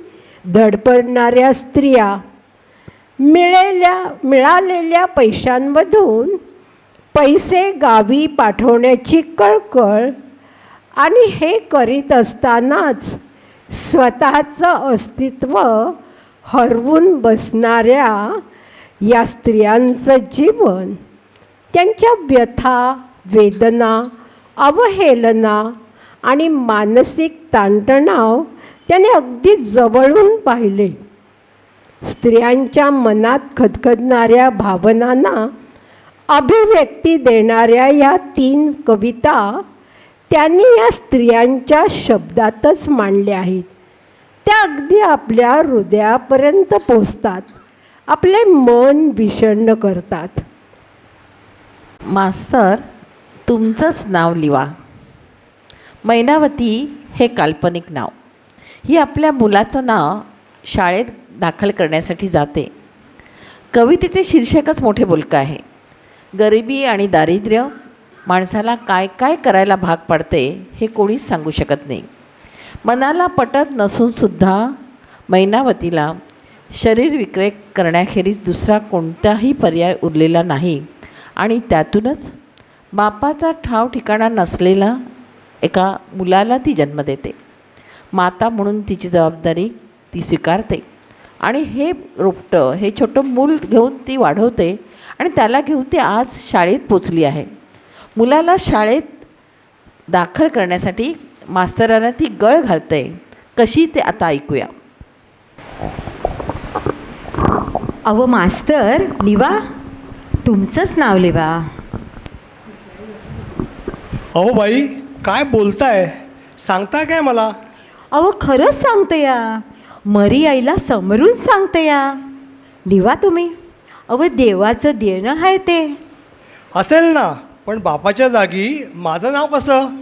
धडपडणाऱ्या स्त्रिया, मिळालेल्या पैशांमधून पैसे गावी पाठवण्याची कळकळ आणि हे करीत असतानाच स्वतःचं अस्तित्व हरवून बसणाऱ्या या स्त्रियांचं जीवन, त्यांच्या व्यथा, वेदना, अवहेलना आणि मानसिक ताणतणाव त्याने अगदी जवळून पाहिले. स्त्रियांच्या मनात खदखदणाऱ्या भावनांना अभिव्यक्ती देणाऱ्या या 3 कविता त्यांनी या स्त्रियांच्या शब्दातच मांडल्या आहेत. त्या अगदी आपल्या हृदयापर्यंत पोचतात, आपले मन विषण्ण करतात. मास्तर, तुमचंच नाव लिवा. मैनावती हे काल्पनिक नाव. ही आपल्या मुलाचं नाव शाळेत दाखल करण्यासाठी जाते. कवितेचे शीर्षकच मोठे बोलकं आहे. गरिबी आणि दारिद्र्य माणसाला काय काय करायला भाग पाडते हे कोणीच सांगू शकत नाही. मनाला पटत नसूनसुद्धा मैनावतीला शरीर विक्रय करण्याखेरीज दुसरा कोणताही पर्याय उरलेला नाही आणि त्यातूनच बापाचा ठाव ठिकाणा नसलेला एका मुलाला ती जन्म देते. माता म्हणून तिची जबाबदारी ती स्वीकारते आणि हे रोपटं, हे छोटं मूल घेऊन ती वाढवते आणि त्याला घेऊन ती आज शाळेत पोचली आहे. मुलाला शाळेत दाखल करण्यासाठी मास्तरांना ती गळ घालते. कशी ते आता ऐकूया. अहो मास्तर, लिवा, तुमचंच नाव लिवा. अहो बाई, काय बोलताय? सांगता काय मला? अहो खरंच सांगते या, मरी आईला समरून सांगते या. लिवा तुम्ही. अहो देवाचं देणं आहे ते. असेल ना, पण बापाच्या जागी माझं नाव कसं?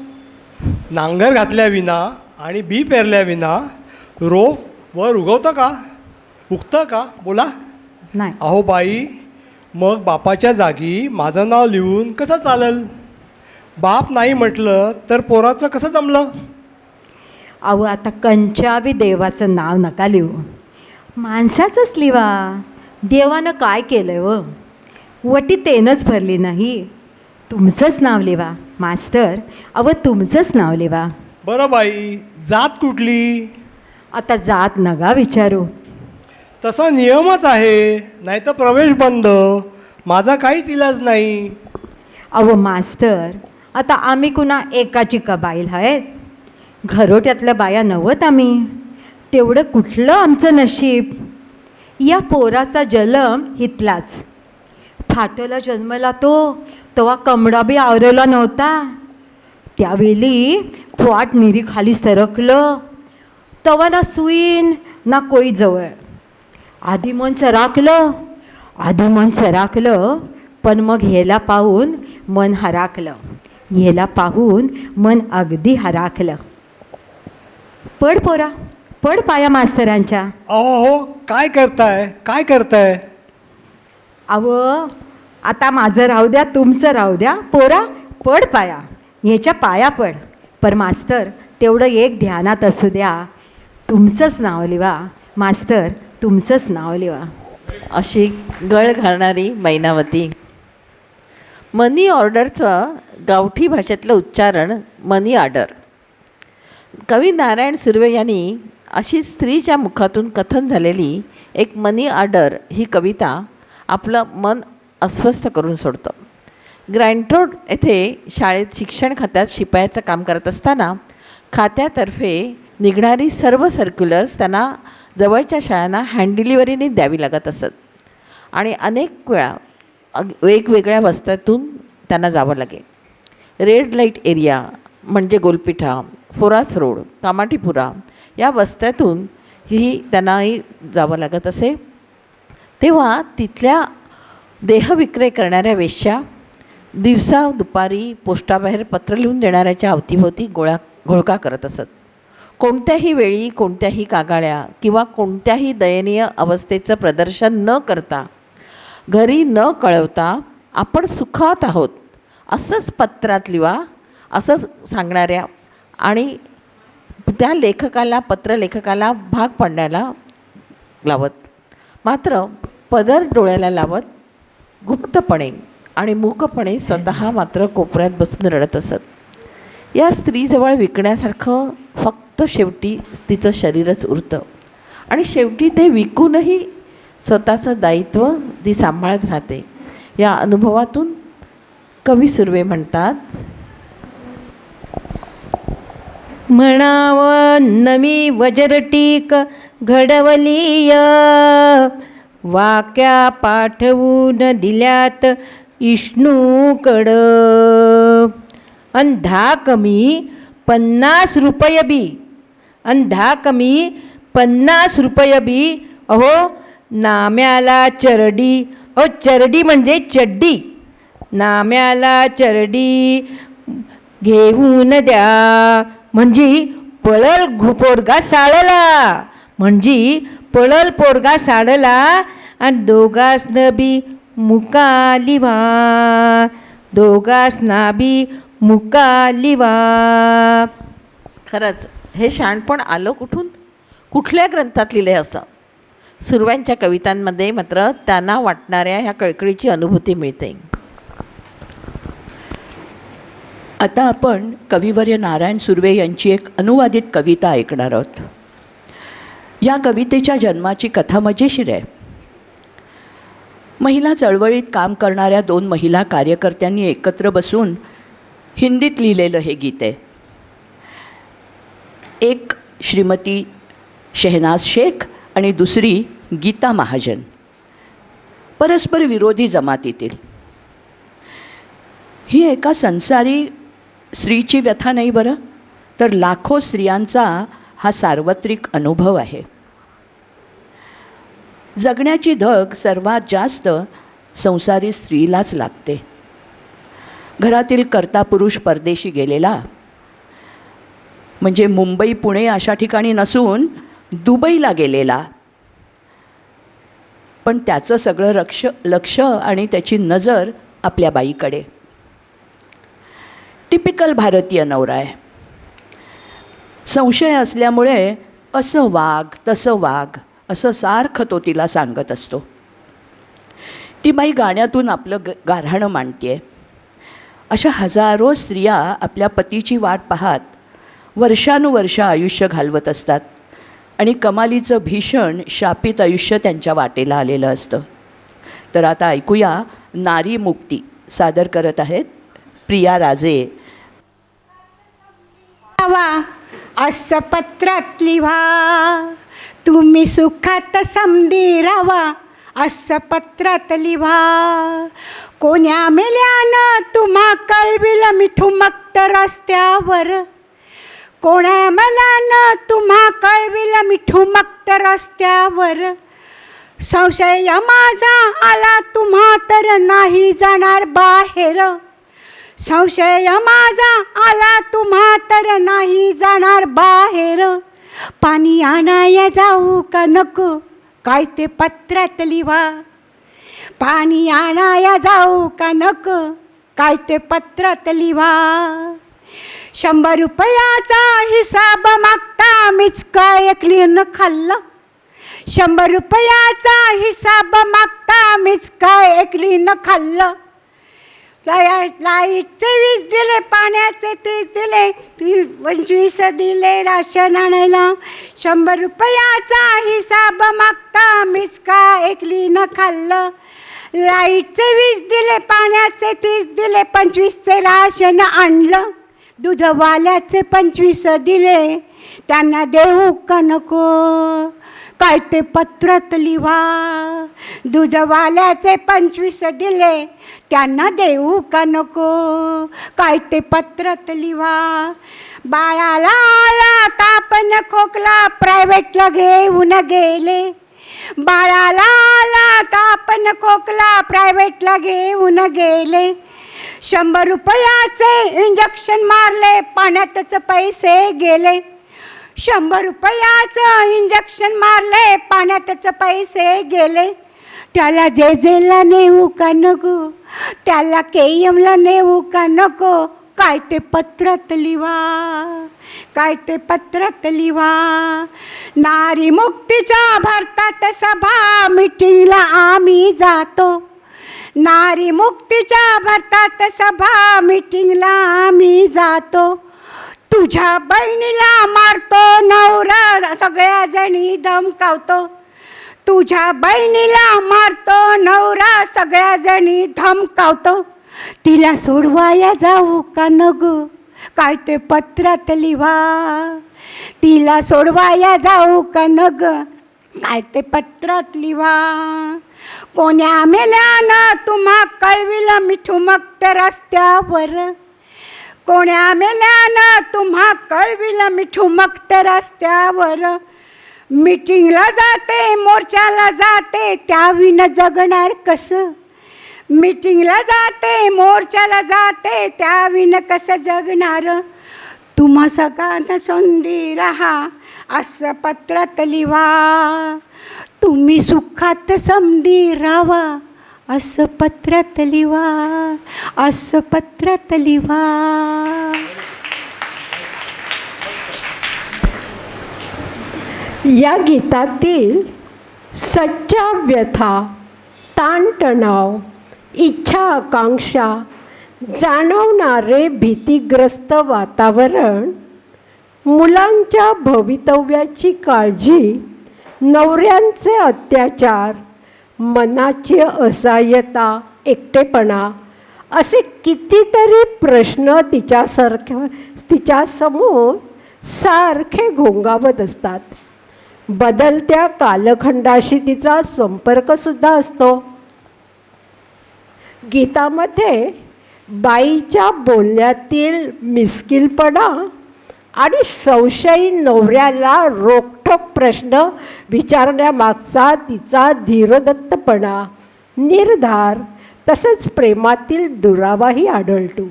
नांगर घातल्याविना आणि बी पेरल्याविना रोप वर उगवतं का? उगतं का? बोला. नाही. अहो बाई, मग बापाच्या जागी माझं नाव लिहून कसं चालेल? बाप नाही म्हटलं तर पोराचं कसं जमलं? अहो आता कंचावी देवाचं नाव नका लिहू, माणसाचंच लिवा. देवानं काय केलं व वटी तेनंच भरली नाही. तुमचंच नाव लिवा मास्तर. अहो तुमचंच नाव लिवा. बरं बाई, जात कुठली? आता जात नका विचारू. तसा नियमच आहे, नाही तर प्रवेश बंद. माझा काहीच इलाज नाही. अहो मास्तर, आता आम्ही कुणा एकाची का बाईल आहेत? घरोट्यातल्या बाया नव्हत आम्ही. तेवढं कुठलं आमचं नशीब. या पोराचा जन्म हितलाच. फाटला जन्मला तो, तेव्हा कमडा बी आवरला नव्हता. त्यावेळी पोट निरी खाली सरकलं, तेव्हा ना सुईन ना कोई जवळ. आधी मन सराकलं, पण मग ह्याला पाहून मन हराकलं. ह्याला पाहून मन अगदी हराकलं. पड पोरा, पड पाया मास्तरांच्या. अहो, काय करताय? अहो आता माझं राहू द्या, तुमचं राहू द्या. पोरा पड पाया, ह्याच्या पाया पड. पर मास्तर तेवढं एक ध्यानात असू द्या, तुमचंच नाव लिवा मास्तर, तुमचंच नाव लिवा. अशी गळ घालणारी मैनावती. मनी ऑर्डरचं गावठी भाषेतलं उच्चारण मनी ऑर्डर. कवी नारायण सुर्वे यांनी अशी स्त्रीच्या मुखातून कथन झालेली एक मनी ऑर्डर ही कविता आपलं मन अस्वस्थ करून सोडतं. ग्रँट रोड येथे शाळेत शिक्षण खात्यात शिपायाचं काम करत असताना खात्यातर्फे निघणारी सर्व सर्क्युलर्स त्यांना जवळच्या शाळांना हँड डिलिव्हरीने द्यावी लागत असत आणि अनेक वेळा वेगवेगळ्या वस्त्यातून त्यांना जावं लागे. रेड लाईट एरिया म्हणजे गोलपिठा, फोरास रोड, कामाठीपुरा या वस्त्यातून त्यांनाही जावं लागत असे. तेव्हा तिथल्या देहविक्रय करणाऱ्या वेश्या दिवसा दुपारी पोस्टाबाहेर पत्र लिहून देणाऱ्याच्या अवतीभोवती घोळका करत असत. कोणत्याही वेळी कोणत्याही कागाळ्या किंवा कोणत्याही दयनीय अवस्थेचं प्रदर्शन न करता, घरी न कळवता आपण सुखात आहोत असंच पत्रात लिहा असं सांगणाऱ्या आणि त्या लेखकाला, पत्रलेखकाला भाग पाडण्याला लावत, मात्र पदर डोळ्याला लावत गुप्तपणे आणि मूकपणे स्वतः मात्र कोपऱ्यात बसून रडत असत. या स्त्रीजवळ विकण्यासारखं फक्त शेवटी तिचं शरीरच उरतं आणि शेवटी ते विकूनही स्वतःचं दायित्व ती सांभाळत राहते. या अनुभवातून कवी सुर्वे म्हणतात, म्हणावं नवी वज्रटीक घडवलीय, वाक्या पाठवून दिल्यात इष्णूकडं. अंधा कमी 50 रुपये बी, अंधा कमी 50 रुपये बी, अहो नाम्याला चरडी, अहो चरडी म्हणजे चड्डी, नाम्याला चरडी घेऊन द्या, म्हणजे पळल पोरगा साडला, म्हणजे पळल पोरगा साडला, आणि दोघासनं बी मुकालिवा, दोघासना बी मुकालिवा. खरंच हे शहाणपण आलं कुठून, कुठल्या ग्रंथात लिहिले असं? सुर्व्यांच्या कवितांमध्ये मात्र त्यांना वाटणाऱ्या ह्या कळकळीची अनुभूती मिळते. आता आपण कविवर्य नारायण सुर्वे यांची एक अनुवादित कविता ऐकणार आहोत. या कवितेच्या जन्माची कथा मजेशीर आहे. महिला चळवळीत काम करणाऱ्या 2 महिला कार्यकर्त्यांनी एकत्र बसून हिंदीत लिहिलेलं हे गीत आहे. एक श्रीमती शेहनाज शेख आणि दुसरी गीता महाजन, परस्पर विरोधी जमातीतील. ही एका संसारी स्त्रीची व्यथा नाही बरं, तर लाखो स्त्रियांचा हा सार्वत्रिक अनुभव आहे. जगण्याची धग सर्वात जास्त संसारी स्त्रीलाच लागते. घरातील कर्ता पुरुष परदेशी गेलेला, म्हणजे मुंबई पुणे अशा ठिकाणी नसून दुबईला गेलेला, पण त्याचं सगळं लक्ष आणि त्याची नजर आपल्या बाईकडे. टिपिकल भारतीय नवरा आहे. संशय असल्यामुळे असं वाग तसं वाग असं सारखं तो तिला सांगत असतो. ती बाई गाण्यातून आपलं गाऱ्हाणं मांडते. अशा हजारो स्त्रिया आपल्या पतीची वाट पाहत वर्षानुवर्ष आयुष्य घालवत असतात आणि कमालीचं भीषण शापित आयुष्य त्यांच्या वाटेला आलेलं असतं. तर आता ऐकूया नारी मुक्ती सादर करत आहेत प्रिया राजे. असं पत्रात लिहा, तुम्ही सुखात समधी राहा, असं पत्रात लिहा. कोण्या मेल्यानं तुम्हा कळविल मिठू मक्त रस्त्यावर, कोण्या मेल्यानं तुम्हा कळविल मिठू मक्त रस्त्यावर. संशय माझा आला तुम्हा तर नाही जाणार बाहेर, संशय माझा आला तुम्हा तर नाही जाणार बाहेर. पाणी आणाया जाऊ का नको, काय ते पत्रात लिहा. पाणी आणाया जाऊ का नको, काय ते पत्रात लिहा. 100 रुपयाचा हिसाब मागता मीच काय एकलीनं खाल्लं, 100 रुपयाचा हिसाब मागता मीच काय एकलीनं खाल्लं. लाईटचे 20 दिले, पाण्याचे 30 दिले, 25 दिले राशन आणायला. 100 रुपयाचा हिसाब मागता मीच का एकलीनं खाल्लं. लाईटचे 20 दिले, पाण्याचे 30 दिले, 25चे राशन आणलं. दूधवाल्याचे 25 दिले, त्यांना देऊ का नको, काय ते पत्रात लिहा. दूधवाल्याचे 25 दिले, त्यांना देऊ का नको, काय ते पत्रात लिहा. बाळाला आला ताप न खोकला, प्रायव्हेटला घेऊन गेले. बाळाला आला ताप न खोकला, प्रायव्हेटला घेऊन गेले. 100 रुपयाचे इंजेक्शन मारले, पाण्यातच पैसे गेले. 100 रुपयाचं इंजेक्शन मारले, पाण्यातच पैसे गेले. त्याला जेजेला नेऊ का नको, त्याला केएमला नेऊ का नको, काय ते पत्रात लिहा, काय ते पत्रात लिहा. नारी मुक्तीच्या भारतात सभा मिटिंगला आम्ही जातो, नारी मुक्तीच्या भारतात सभा मिटिंगला आम्ही जातो. तुझ्या बहिणीला मारतो नवरा सगळ्या जणी धमकावतो. तुझ्या बहिणीला मारतो नवरा सगळ्या जणी धमकावतो. तिला सोडवाया जाऊ का नग काय ते पत्रात लिहा. तिला सोडवाया जाऊ का नग काय ते पत्रात लिहा. कोण्या मेल्यानं तुम्हा कळविलं मिठू मग त्या रस्त्यावर. कोण्या मेल्यानं तुम्हा कळविलं मिठू मग त्या रस्त्यावर. मीटिंगला जाते मोर्चाला जाते त्याविन जगणार कसं. मीटिंगला जाते मोर्चाला जाते त्याविन कसं जगणार. तुम्हा सगळ्यांना संधी राहा असं पत्रात लिहा. तुम्ही सुखात समधी राहा असं पत्रात लिहा. असं पत्रात लिहा. या गीतातील सच्चा व्यथा, ताणतणाव, इच्छा आकांक्षा जाणवणारे भीतीग्रस्त वातावरण, मुलांच्या भवितव्याची काळजी, नवऱ्यांचे अत्याचार, मनाची असहाय्यता, एकटेपणा असे कितीतरी प्रश्न तिच्यासमोर सारखे घोंगावत असतात. बदलत्या कालखंडाशी तिचा संपर्कसुद्धा असतो. गीतामध्ये बाईच्या बोलण्यातील मिस्किलपणा आणि संशयी नवऱ्याला रोखठोक प्रश्न विचारण्यामागचा तिचा धीरोदत्तपणा, निर्धार तसेच प्रेमातील दुरावाही आढळतो.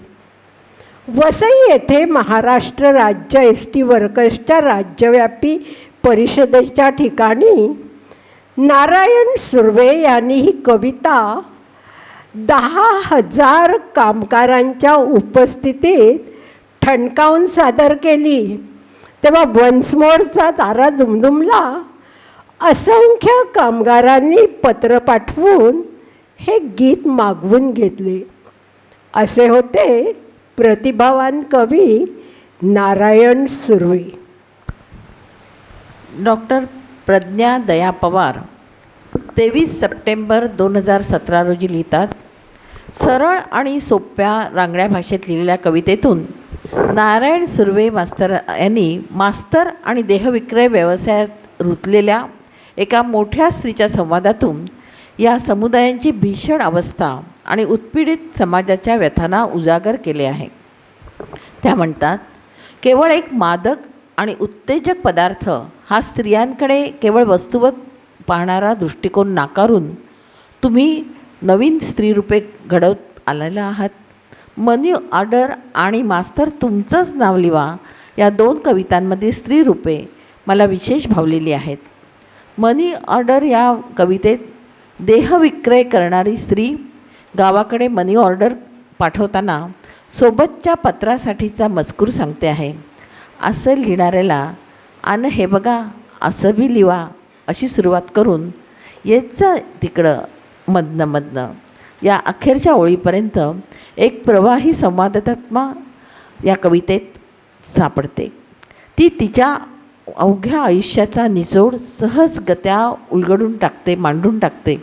वसई येथे महाराष्ट्र राज्य एस.टी. वर्कर्सच्या राज्यव्यापी परिषदेच्या ठिकाणी नारायण सुर्वे यांनी ही कविता 10,000 कामगारांच्या उपस्थितीत ठणकावून सादर केली. तेव्हा वन्स मोरचा तारा दुमदुमला. असंख्य कामगारांनी पत्र पाठवून हे गीत मागवून घेतले. असे होते प्रतिभावान कवी नारायण सुर्वे. डॉक्टर प्रज्ञा दया पवार 23 सप्टेंबर 2017 रोजी लिहितात, सरळ आणि सोप्या रांगड्या भाषेत लिहिलेल्या कवितेतून नारायण सुर्वे मास्तर यांनी मास्तर आणि देहविक्रय व्यवसायात रुतलेल्या एका मोठ्या स्त्रीच्या संवादातून या समुदायांची भीषण अवस्था आणि उत्पीडित समाजाच्या व्यथांना उजागर केले आहे. त्या म्हणतात, केवळ एक मादक आणि उत्तेजक पदार्थ हा स्त्रियांकडे केवळ वस्तुवत पाहणारा दृष्टिकोन नाकारून तुम्ही नवीन स्त्रीरूपे घडवत आलेला आहात. मनी ऑर्डर आणि मास्तर तुमचंच नाव लिवा या 2 कवितांमधील स्त्रीरूपे मला विशेष भावलेली आहेत. मनी ऑर्डर या कवितेत देहविक्रय करणारी स्त्री गावाकडे मनी ऑर्डर पाठवताना सोबतच्या पत्रासाठीचा मजकूर सांगते आहे. असं लिहिणाऱ्याला आणि हे बघा असं बी लिवा अशी सुरुवात करून येचं तिकडं मधनं या अखेरच्या ओळीपर्यंत एक प्रवाही संवादात्मा या कवितेत सापडते. ती तिच्या अवघ्या आयुष्याचा निचोड सहजगत्या उलगडून टाकते, मांडून टाकते.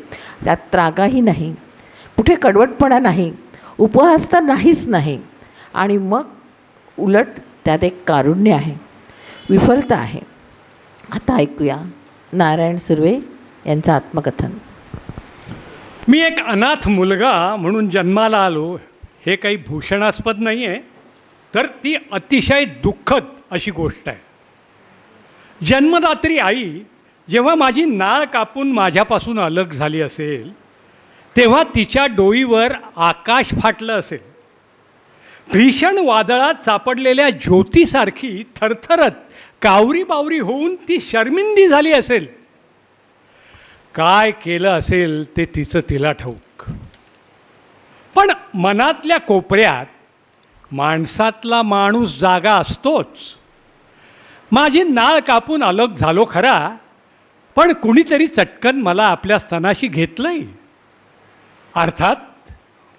त्यात त्रागाही नाही, कुठे कडवटपणा नाही, उपहास तर नाहीच नाही. आणि मग उलट त्यात एक कारुण्य आहे, विफलता आहे. आता ऐकूया नारायण सुर्वे यांचं आत्मकथन. मी एक अनाथ मुलगा म्हणून जन्माला आलो हे काही भूषणास्पद नाही आहे, तर ती अतिशय दुःखद अशी गोष्ट आहे. जन्मदात्री आई जेव्हा माझी नाळ कापून माझ्यापासून अलग झाली असेल तेव्हा तिच्या डोईवर आकाश फाटलं असेल. भीषण वादळात सापडलेल्या ज्योतीसारखी थरथरत कावरी बावरी होऊन ती शर्मिंदी झाली असेल. काय केलं असेल ते तिचं तिला ठाऊक. पण मनातल्या कोपऱ्यात माणसातला माणूस जागा असतोच. माझी नाळ कापून अलग झालो खरा, पण कुणीतरी चटकन मला आपल्या स्तनाशी घेतलंय. अर्थात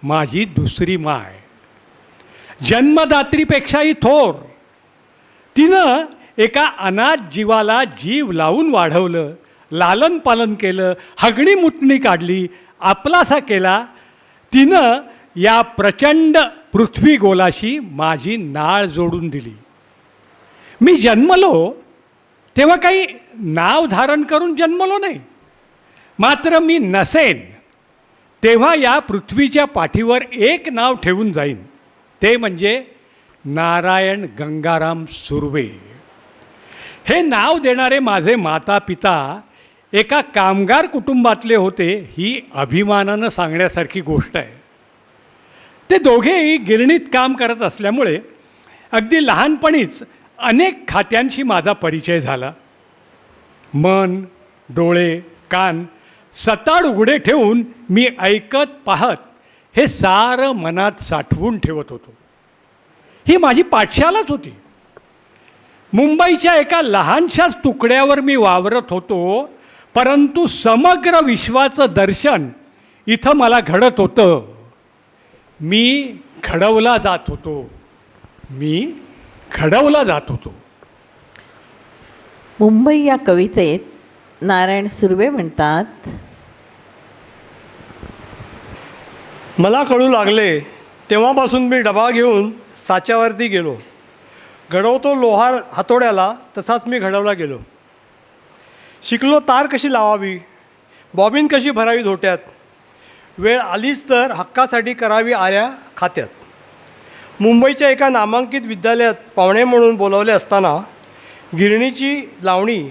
माझी दुसरी माय, जन्मदात्रीपेक्षाही थोर, तिनं एका अनाथ जीवाला जीव लावून वाढवलं, लालन पालन केलं, हगणी मुटणी काढली, आपलासा केला. तिनं या प्रचंड पृथ्वी गोलाशी माझी नाळ जोडून दिली. मी जन्मलो तेव्हा काही नाव धारण करून जन्मलो नाही. मात्र मी नसेन तेव्हा या पृथ्वीच्या पाठीवर एक नाव ठेवून जाईन, ते म्हणजे नारायण गंगाराम सुर्वे. हे नाव देणारे माझे माता पिता एका कामगार कुटुंबातले होते, ही अभिमानानं सांगण्यासारखी गोष्ट आहे. ते दोघेही गिरणीत काम करत असल्यामुळे अगदी लहानपणीच अनेक खात्यांशी माझा परिचय झाला. मन, डोळे, कान सताड उघडे ठेवून मी ऐकत पाहत हे सारं मनात साठवून ठेवत होतो. ही माझी पाठशालाच होती. मुंबईच्या एका लहानशाच तुकड्यावर मी वावरत होतो, परंतु समग्र विश्वाचं दर्शन इथं मला घडत होतं. मी घडवला जात होतो. मुंबई या कवितेत नारायण सुर्वे म्हणतात, मला कळू लागले तेव्हापासून मी डबा घेऊन साच्यावरती गेलो. घडवतो लोहार हातोड्याला तसाच मी घडवला गेलो. शिकलो तार कशी लावावी, बॉबिन कशी भरावी धोट्यात, वेळ आलीच तर हक्कासाठी करावी आऱ्या खात्यात. मुंबईच्या एका नामांकित विद्यालयात पाहुणे म्हणून बोलावले असताना गिरणीची लावणी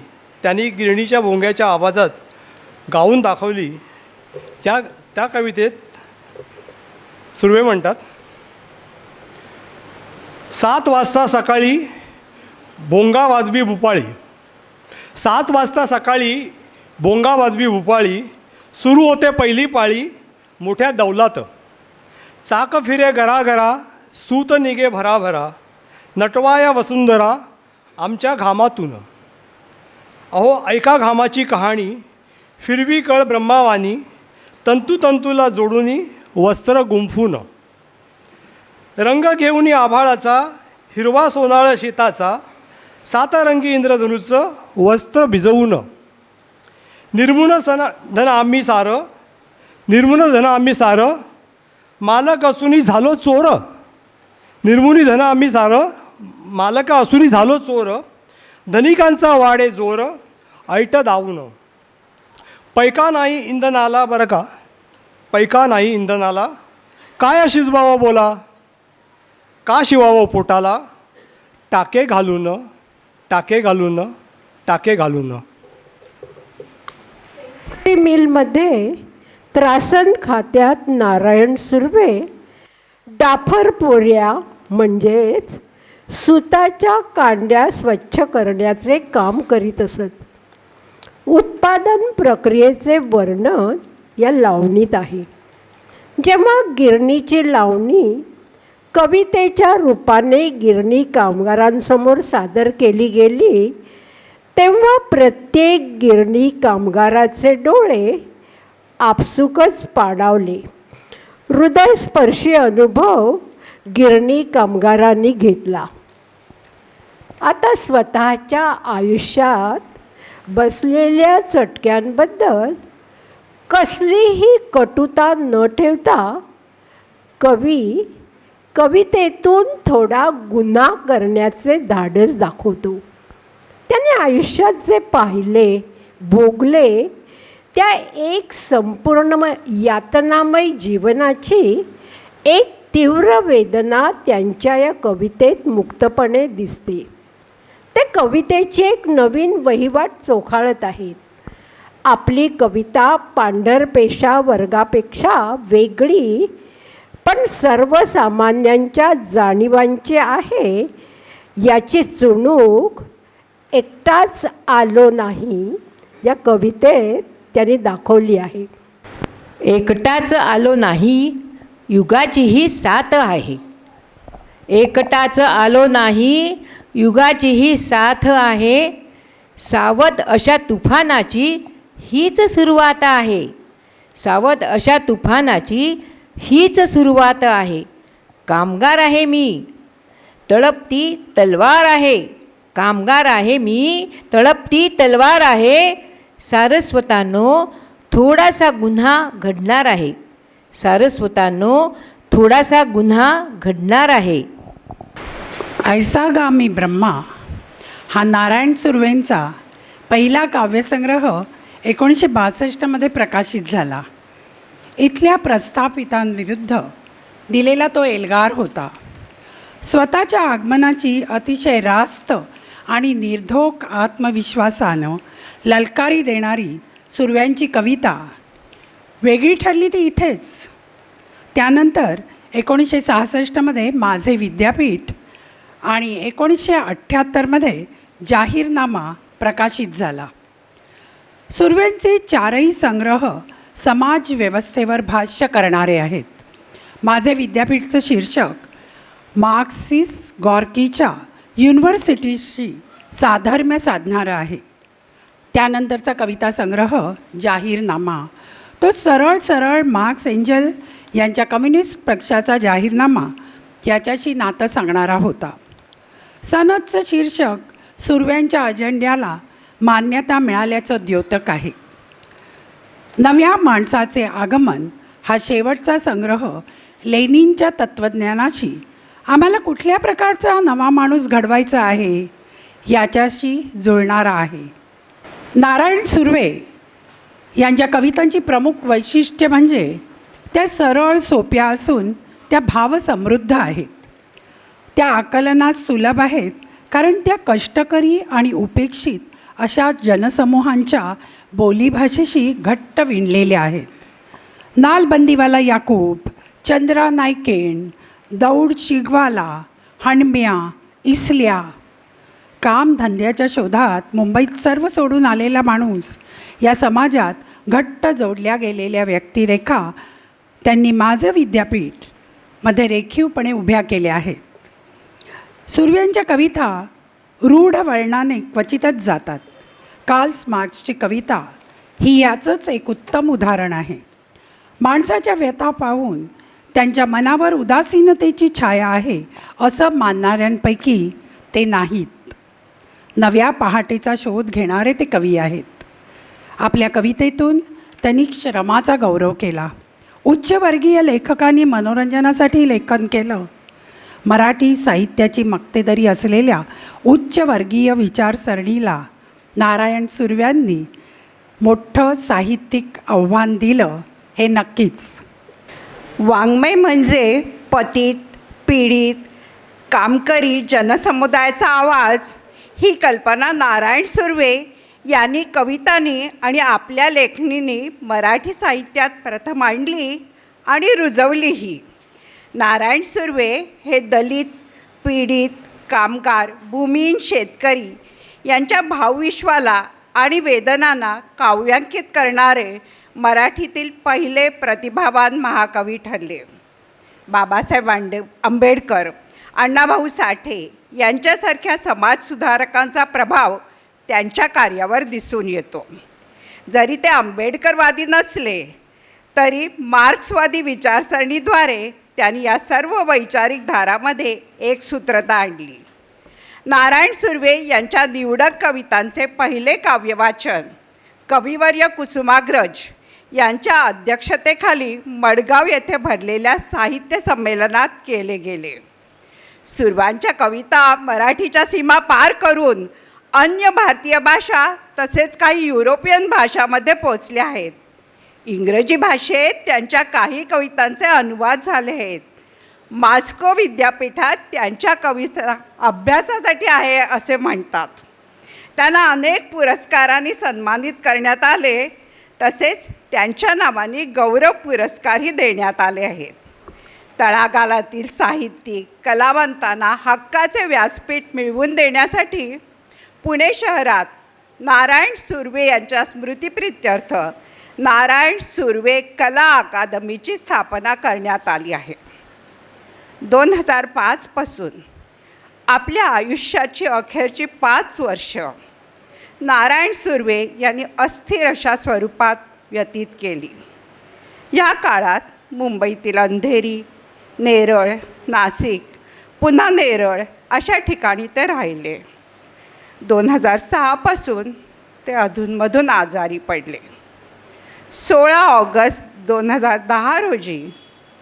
त्यांनी गिरणीच्या भोंग्याच्या आवाजात गाऊन दाखवली. त्या कवितेत सुर्वे म्हणतात, 7 वाजता सकाळी भोंगा वाजवी भुपाळी, 7 वाजता सकाळी भोंगा वाजवी भुपाळी, सुरू होते पहिली पाळी मोठ्या दौलात. चाक फिरे घराघरा, सूत निघे भराभरा, नटवाया वसुंधरा आमच्या घामातून. अहो ऐका घामाची कहाणी, फिरवी कळ ब्रह्मावानी, तंतूतंतूला जोडूनी वस्त्र गुंफून. रंग घेऊन आभाळाचा, हिरवा सोनाळ शेताचा, 7 रंगी इंद्रधनुचं वस्त्र भिजवून. निर्मुण धन आम्ही सारं, मालक असूनी झालो चोर. निर्मुनी धन आम्ही सारं, मालक असूनी झालो चोर, धनिकांचा वाडे जोर, ऐट दावून. पैका नाही इंधनाला बरं का, पैका नाही इंधनाला, काय शिजवावं बोला, का शिवावं पोटाला, टाके घालून. मिलमध्ये त्रासन खात्यात नारायण सुर्वे डाफर पोऱ्या म्हणजेच सुताच्या कांड्या स्वच्छ करण्याचे काम करीत असत. उत्पादन प्रक्रियेचे वर्णन या लावणीत आहे. जेव्हा गिरणीची लावणी कवितेच्या रूपाने गिरणी कामगारांसमोर सादर केली गेली, तेव्हा प्रत्येक गिरणी कामगाराचे डोळे आपसुकच पाडावले. हृदयस्पर्शी अनुभव गिरणी कामगारांनी घेतला. आता स्वतःच्या आयुष्यात बसलेल्या चटक्यांबद्दल कसलीही कटुता न ठेवता कवितेतून थोडा गुन्हा करण्याचे धाडस दाखवतो. त्याने आयुष्यात जे पाहिले, भोगले, त्या एक संपूर्ण यातनामय जीवनाची एक तीव्र वेदना त्यांच्या या कवितेत मुक्तपणे दिसते. ते कवितेची एक नवीन वहिवाट चोखाळत आहेत. आपली कविता पांढरपेशा वर्गापेक्षा वेगळी पण सर्वसामान्यांच्या जाणीवांची आहे, याची चुणूक एकटाच आलो नाही या कवितेत त्यांनी दाखवली आहे. एकटाच आलो नाही, युगाचीही साथ आहे. एकटाच आलो नाही, युगाचीही साथ आहे. सावध अशा तुफानाची हीच सुरुवात आहे. सावध अशा तुफानाची हीच सुरुवात आहे. कामगार आहे मी, तळपती तलवार आहे. कामगार आहे मी, तळपती तलवार आहे. सारस्वतांनो थोडासा गुन्हा घडणार आहे. सारस्वतांनो थोडासा गुन्हा घडणार आहे. ऐसा गामी ब्रह्मा हा नारायण सुर्वेंचा पहिला काव्यसंग्रह 1962मध्ये प्रकाशित झाला. इथल्या प्रस्थापितांविरुद्ध दिलेला तो एल्गार होता. स्वतःच्या आगमनाची अतिशय रास्त आणि निर्धोक आत्मविश्वासानं ललकारी देणारी सुर्व्यांची कविता वेगळी ठरली ती इथेच. त्यानंतर 1966मध्ये माझे विद्यापीठ आणि 1978मध्ये जाहीरनामा प्रकाशित झाला. सुर्वेंचे 4ही संग्रह समाज व्यवस्थेवर भाष्य करणारे आहेत. माझे विद्यापीठचं शीर्षक मार्क्सिस्ट गॉर्कीच्या युनिव्हर्सिटीशी साधर्म्य साधणारं आहे. त्यानंतरचा कविता संग्रह जाहीरनामा तो सरळ मार्क्स एंजल यांच्या कम्युनिस्ट पक्षाचा जाहीरनामा याच्याशी नातं सांगणारा होता. सनदचं शीर्षक सुर्व्यांच्या अजेंड्याला मान्यता मिळाल्याचं द्योतक आहे. नव्या माणसाचे आगमन हा शेवटचा संग्रह लेनिनच्या तत्त्वज्ञानाशी आम्हाला कुठल्या प्रकारचा नवा माणूस घडवायचा आहे याच्याशी जुळणारा आहे. नारायण सुर्वे यांच्या कवितांची प्रमुख वैशिष्ट्य म्हणजे त्या सरळ सोप्या असून त्या भावसमृद्ध आहेत. त्या आकलनात सुलभ आहेत कारण त्या कष्टकरी आणि उपेक्षित अशा जनसमूहांच्या बोलीभाषेशी घट्ट विणलेल्या आहेत. नालबंदीवाला याकूब, चंद्रा नायकेन, दौड शिगवाला, हणम्या, इसल्या, कामधंद्याच्या शोधात मुंबईत सर्व सोडून आलेला माणूस या समाजात घट्ट जोडल्या गेलेल्या व्यक्तिरेखा त्यांनी माझं विद्यापीठ मध्ये रेखीवपणे उभ्या केल्या आहेत. सुर्व्यांच्या कविता रूढ वळणाने क्वचितच जातात. कार्ल मार्क्सची कविता ही याचंच एक उत्तम उदाहरण आहे. माणसाच्या व्यथा पाहून त्यांच्या मनावर उदासीनतेची छाया आहे असं मानणाऱ्यांपैकी ते नाहीत. नव्या पहाटेचा शोध घेणारे ते कवी आहेत. आपल्या कवितेतून त्यांनी श्रमाचा गौरव केला. उच्चवर्गीय लेखकांनी मनोरंजनासाठी लेखन केलं. मराठी साहित्याची मक्तेदरी असलेल्या उच्चवर्गीय विचारसरणीला नारायण सुर्व्यांनी मोठं साहित्यिक आव्हान दिलं हे नक्कीच. वाङ्मय म्हणजे पतित, पीडित, कामकरी जनसमुदायाचा आवाज ही कल्पना नारायण सुर्वे यांनी कवितांनी आणि आपल्या लेखणीने मराठी साहित्यात प्रथम आणली आणि रुजवलीही. नारायण सुर्वे हे दलित, पीडित, कामगार, भूमिहीन शेतकरी यांच्या भावविश्वाला आणि वेदनांना काव्यांकित करणारे मराठीतील पहिले प्रतिभावान महाकवी ठरले. बाबासाहेब आंबेडकर, अण्णाभाऊ साठे यांच्यासारख्या समाजसुधारकांचा प्रभाव त्यांच्या कार्यावर दिसून येतो. जरी ते आंबेडकरवादी नसले तरी मार्क्सवादी विचारसरणीद्वारे त्यांनी या सर्व वैचारिक धारामध्ये एक सूत्रता आणली. नारायण सुर्वे यांच्या निवडक कवितांचे पहिले काव्यवाचन कविवर्य कुसुमाग्रज यांच्या अध्यक्षतेखाली मडगाव येथे भरलेल्या साहित्य संमेलनात केले गेले. सुर्व्यांच्या कविता मराठीच्या सीमा पार करून अन्य भारतीय भाषा तसेच काही युरोपियन भाषामध्ये पोचल्या आहेत. इंग्रजी भाषेत त्यांच्या काही कवितांचे अनुवाद झाले आहेत. मॉस्को विद्यापीठात त्यांच्या कविता अभ्यासासाठी आहे असे म्हणतात. त्यांना अनेक पुरस्कारांनी सन्मानित करण्यात आले. तसेच त्यांच्या नावाने गौरव पुरस्कारही देण्यात आले आहेत. तळागाळातील साहित्यिक कलावंतांना हक्काचे व्यासपीठ मिळवून देण्यासाठी पुणे शहरात नारायण सुर्वे यांच्या स्मृतिप्रित्यर्थ नारायण सुर्वे कला अकादमीची स्थापना करण्यात आली आहे. 2005 पासून आपल्या आयुष्याची अखेरची 5 वर्ष नारायण सुर्वे यांनी अस्थिर अशा स्वरूपात व्यतीत केली. या काळात मुंबईतील अंधेरी, नेरळ, नाशिक, पुन्हा नेरळ अशा ठिकाणी ते राहिले. 2006पासून ते अधूनमधून आजारी पडले. 16 ऑगस्ट 2010 रोजी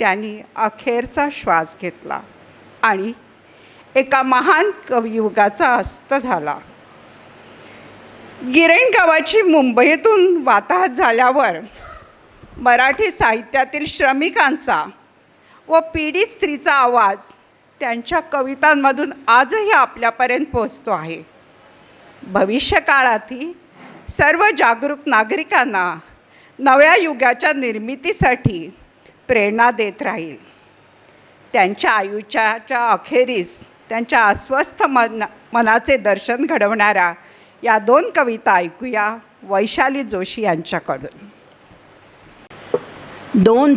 त्यांनी अखेरचा श्वास घेतला आणि एका महान कवियुगाचा अस्त झाला. गिरण गावाची मुंबईतून वाताहत झाल्यावर मराठी साहित्यातील श्रमिकांचा व पीडित स्त्रीचा आवाज त्यांच्या कवितांमधून आजही आपल्यापर्यंत पोचतो आहे. भविष्यकाळातही सर्व जागरूक नागरिकांना नव्या युगाच्या निर्मितीसाठी प्रेरणा देत राहील. त्यांच्या आयुष्याच्या अखेरीस त्यांच्या अस्वस्थ मनाचे दर्शन घडवणाऱ्या या 2 कविता ऐकूया वैशाली जोशी यांच्याकडून. 2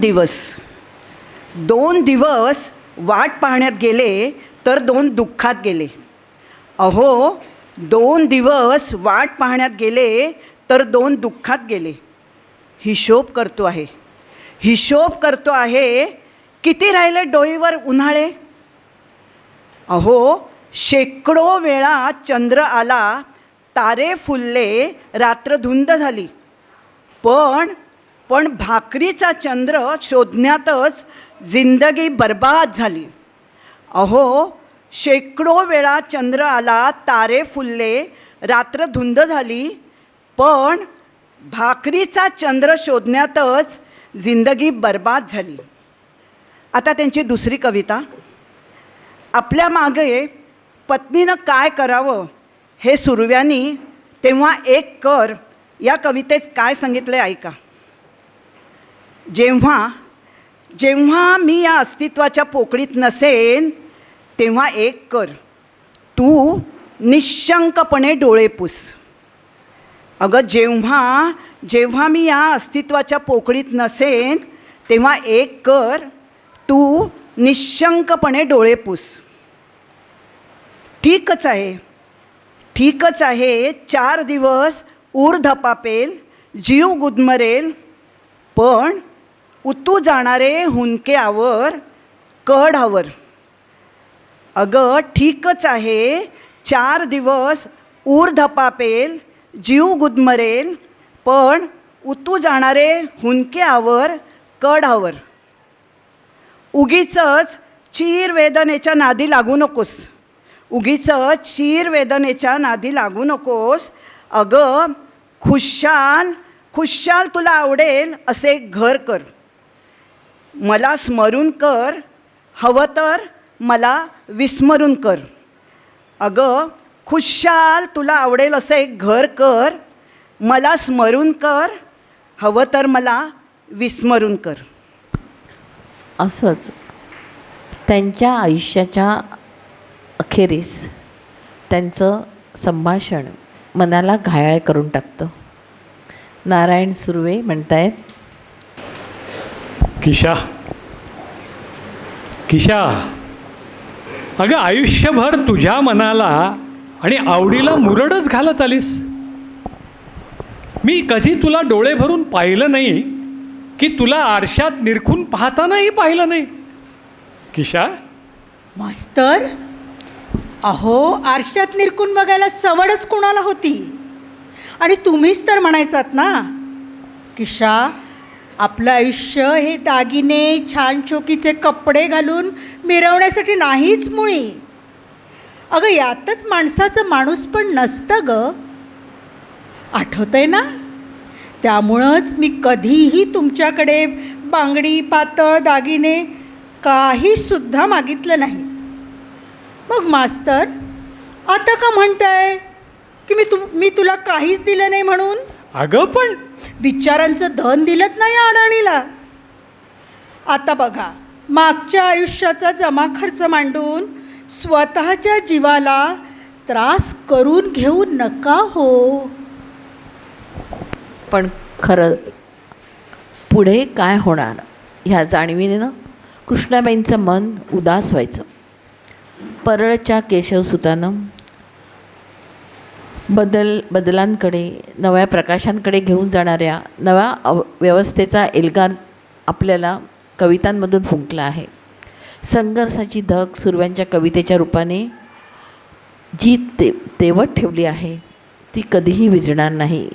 दिवस वाट पाहण्यात गेले तर 2 दुःखात गेले. अहो 2 दिवस वाट पाहण्यात गेले तर 2 दुःखात गेले. हिशोब करतो आहे किती राहिले डोईवर उन्हाळे. अहो शेकडो वेळा चंद्र आला, तारे फुलले, रात्र धुंद झाली, पण भाकरीचा चंद्र शोधण्यातच जिंदगी बर्बाद झाली. अहो शेकडो वेळा चंद्र आला, तारे फुलले, रात्र धुंद झाली, पण भाकरीचा चंद्र शोधण्यातच जिंदगी बर्बाद झाली. आता त्यांची दुसरी कविता. आपल्या मागे पत्नीनं काय करावं हे सुरव्यांनी तेव्हा एक कर या कवितेत काय सांगितले ऐका. जेव्हा मी या अस्तित्वाच्या पोकळीत नसेन तेव्हा एक कर, तू निशंकपणे डोळे पुस. अगं जेव्हा मी या अस्तित्वाच्या पोकळीत नसेन तेव्हा एक कर, तू निशंकपणे डोळे पुस. ठीकच आहे 4 दिवस ऊर धपापेल, जीव गुदमरेल, पण उतू जाणारे हुंदक्यावर कढावर. अगं ठीकच आहे 4 दिवस ऊर धपापेल, जीव गुदमरेल, पण उतू जाणारे हुंदक्यावर कढावर. उगीचच चीरवेदनेच्या नादी लागू नकोस. अगं खुशाल तुला आवडेल असे एक घर कर. मला स्मरून कर, हवं तर मला विस्मरून कर. अगं खुशाल तुला आवडेल असं एक घर कर. मला स्मरून कर, हवं तर मला विस्मरून कर. असंच त्यांच्या आयुष्याच्या अखेरीस त्यांचं संभाषण मनाला घायाळ करून टाकतं. नारायण सुर्वे म्हणतायत, किशा अगं आयुष्यभर तुझ्या मनाला आणि आवडीला मुरडच घालत आलीस. मी कधी तुला डोळे भरून पाहिलं नाही की तुला आरशात निरखून पाहतानाही पाहिलं नाही. किशा मास्तर, अहो आरशात निरखून बघायला सवडच कोणाला होती. आणि तुम्हीच तर म्हणायचात ना, किशा आपलं आयुष्य हे दागिने छान चोकीचे कपडे घालून मिरवण्यासाठी नाहीच मुळी. अगं यातच माणसाचं माणूस पण नसतं ग. आठवतंय ना? त्यामुळंच मी कधीही तुमच्याकडे बांगडी पातळ दागिने काहीसुद्धा मागितलं नाही. मग मास्तर आता का म्हणताय की मी तुला काहीच दिलं नाही म्हणून? अगं पण विचारांचं धन दिलंच नाही अडाणीला. आता बघा, मागच्या आयुष्याचा जमा खर्च मांडून स्वतःच्या जीवाला त्रास करून घेऊ नका हो. पण खरंच पुढे काय होणार ह्या जाणीवेनं कृष्णाबाईंचं मन उदास व्हायचं. परळच्या केशवसुतानं बदलांकडे, नव्या प्रकाशांकडे घेऊन जाणाऱ्या नव्या व्यवस्थेचा एल्गार आपल्याला कवितांमधून फुंकला आहे. संघर्षाची धग सुरव्यांच्या कवितेच्या रूपाने जी तेवत ठेवली आहे ती कधीही विझणार नाही,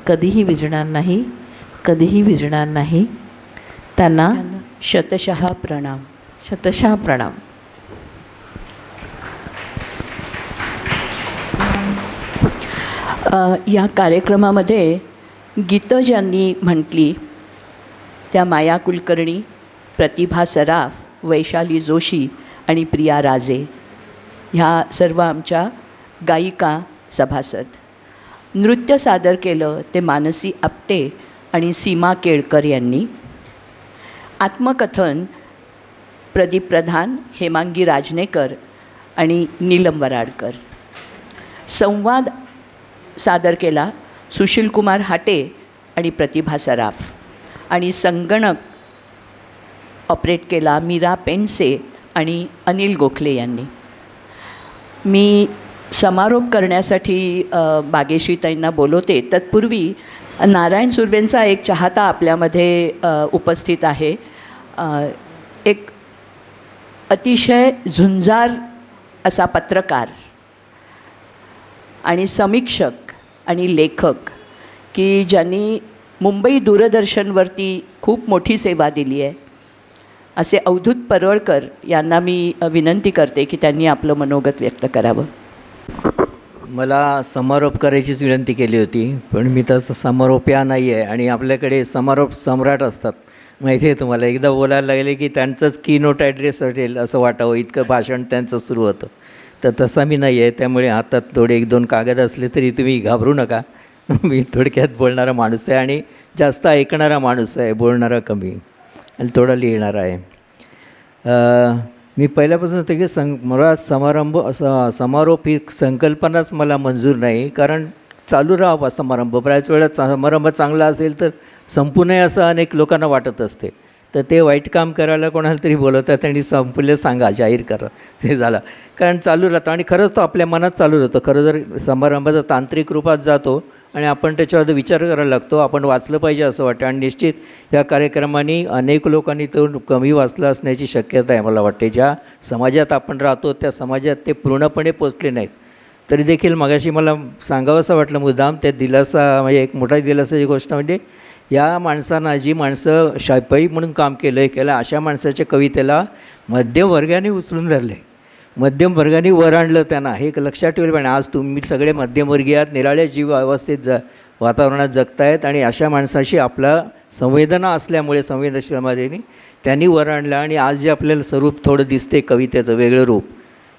कधीही विझणार नाही, कधीही विझणार नाही. त्यांना शतशः प्रणाम. शतशः प्रणाम. या कार्यक्रमामध्ये गीतं ज्यांनी म्हटली त्या माया कुलकर्णी, प्रतिभा सराफ, वैशाली जोशी आणि प्रिया राजे ह्या सर्व आमच्या गायिका सभासद. नृत्य सादर केलं ते मानसी आपटे आणि सीमा केळकर यांनी. आत्मकथन प्रदीप प्रधान, हेमांगी राजनेकर आणि नीलम वराडकर. संवाद सादर केला सुशीलकुमार हाटे आणि प्रतिभा सराफ. आणि संगणक ऑपरेट केला मीरा पेंडसे आणि अनिल गोखले यांनी. मी समारोप करण्यासाठी बागेश्रीताईंना बोलवते. तत्पूर्वी नारायण सुर्वेंचा एक चाहता आपल्यामध्ये उपस्थित आहे. एक अतिशय झुंजार असा पत्रकार आणि समीक्षक आणि लेखक की ज्यांनी मुंबई दूरदर्शनवरती खूप मोठी सेवा दिली आहे, असे अवधूत परवळकर यांना मी विनंती करते की त्यांनी आपलं मनोगत व्यक्त करावं. मला समारोप करायचीच विनंती केली होती, पण मी तसं समारोप्या नाही आहे आणि आपल्याकडे समारोप सम्राट असतात, माहिती आहे तुम्हाला. एकदा बोलायला लागले की त्यांचंच कीनोट ॲड्रेस असेल असं वाटावं, इतकं भाषण त्यांचं सुरू होतं. तर तसा मी नाही आहे, त्यामुळे हातात थोडे 1-2 कागद असले तरी तुम्ही घाबरू नका. मी थोडक्यात बोलणारा माणूस आहे आणि जास्त ऐकणारा माणूस आहे, बोलणारा कमी आणि थोडा लिहिणारा आहे. मी पहिल्यापासून होते की मला समारोप ही संकल्पनाच मला मंजूर नाही, कारण चालू राहावा समारंभ. बऱ्याच वेळा समारंभ चांगला असेल तर संपू नये असं अनेक लोकांना वाटत असते, तर ते वाईट काम करायला कोणाला तरी बोलवतात आणि संपले सांगा, जाहीर करा, ते झालं. कारण चालू राहतं आणि खरंच तो आपल्या मनात चालू राहतो. खरं जर समारंभाचा तांत्रिक रूपात जातो आणि आपण त्याच्यावर विचार करायला लागतो, आपण वाचलं पाहिजे असं वाटतं. आणि निश्चित या कार्यक्रमाने अनेक लोकांनी तो कमी वाचलं असण्याची शक्यता आहे मला वाटते. ज्या समाजात आपण राहतो त्या समाजात ते पूर्णपणे पोचले नाहीत. तरी देखील मगाशी मला सांगावं असं वाटलं मुद्दाम, त्या दिलासा म्हणजे एक मोठा दिलासाची गोष्ट म्हणजे या माणसांना, जी माणसं शापाई म्हणून काम केलं अशा माणसाच्या कवितेला मध्यमवर्गाने उचलून धरले, मध्यमवर्गाने वर आणलं त्यांना. हे एक लक्षात ठेवलं पाहिजे. आज तुम्ही सगळे मध्यमवर्गीयात निराळ्या जीव अवस्थेत वातावरणात जगतायत आणि अशा माणसाशी आपला संवेदना असल्यामुळे संवेदनशीलतेने त्यांनी वर आणलं. आणि आज जे आपल्याला स्वरूप थोडं दिसते कवितेचं वेगळं रूप,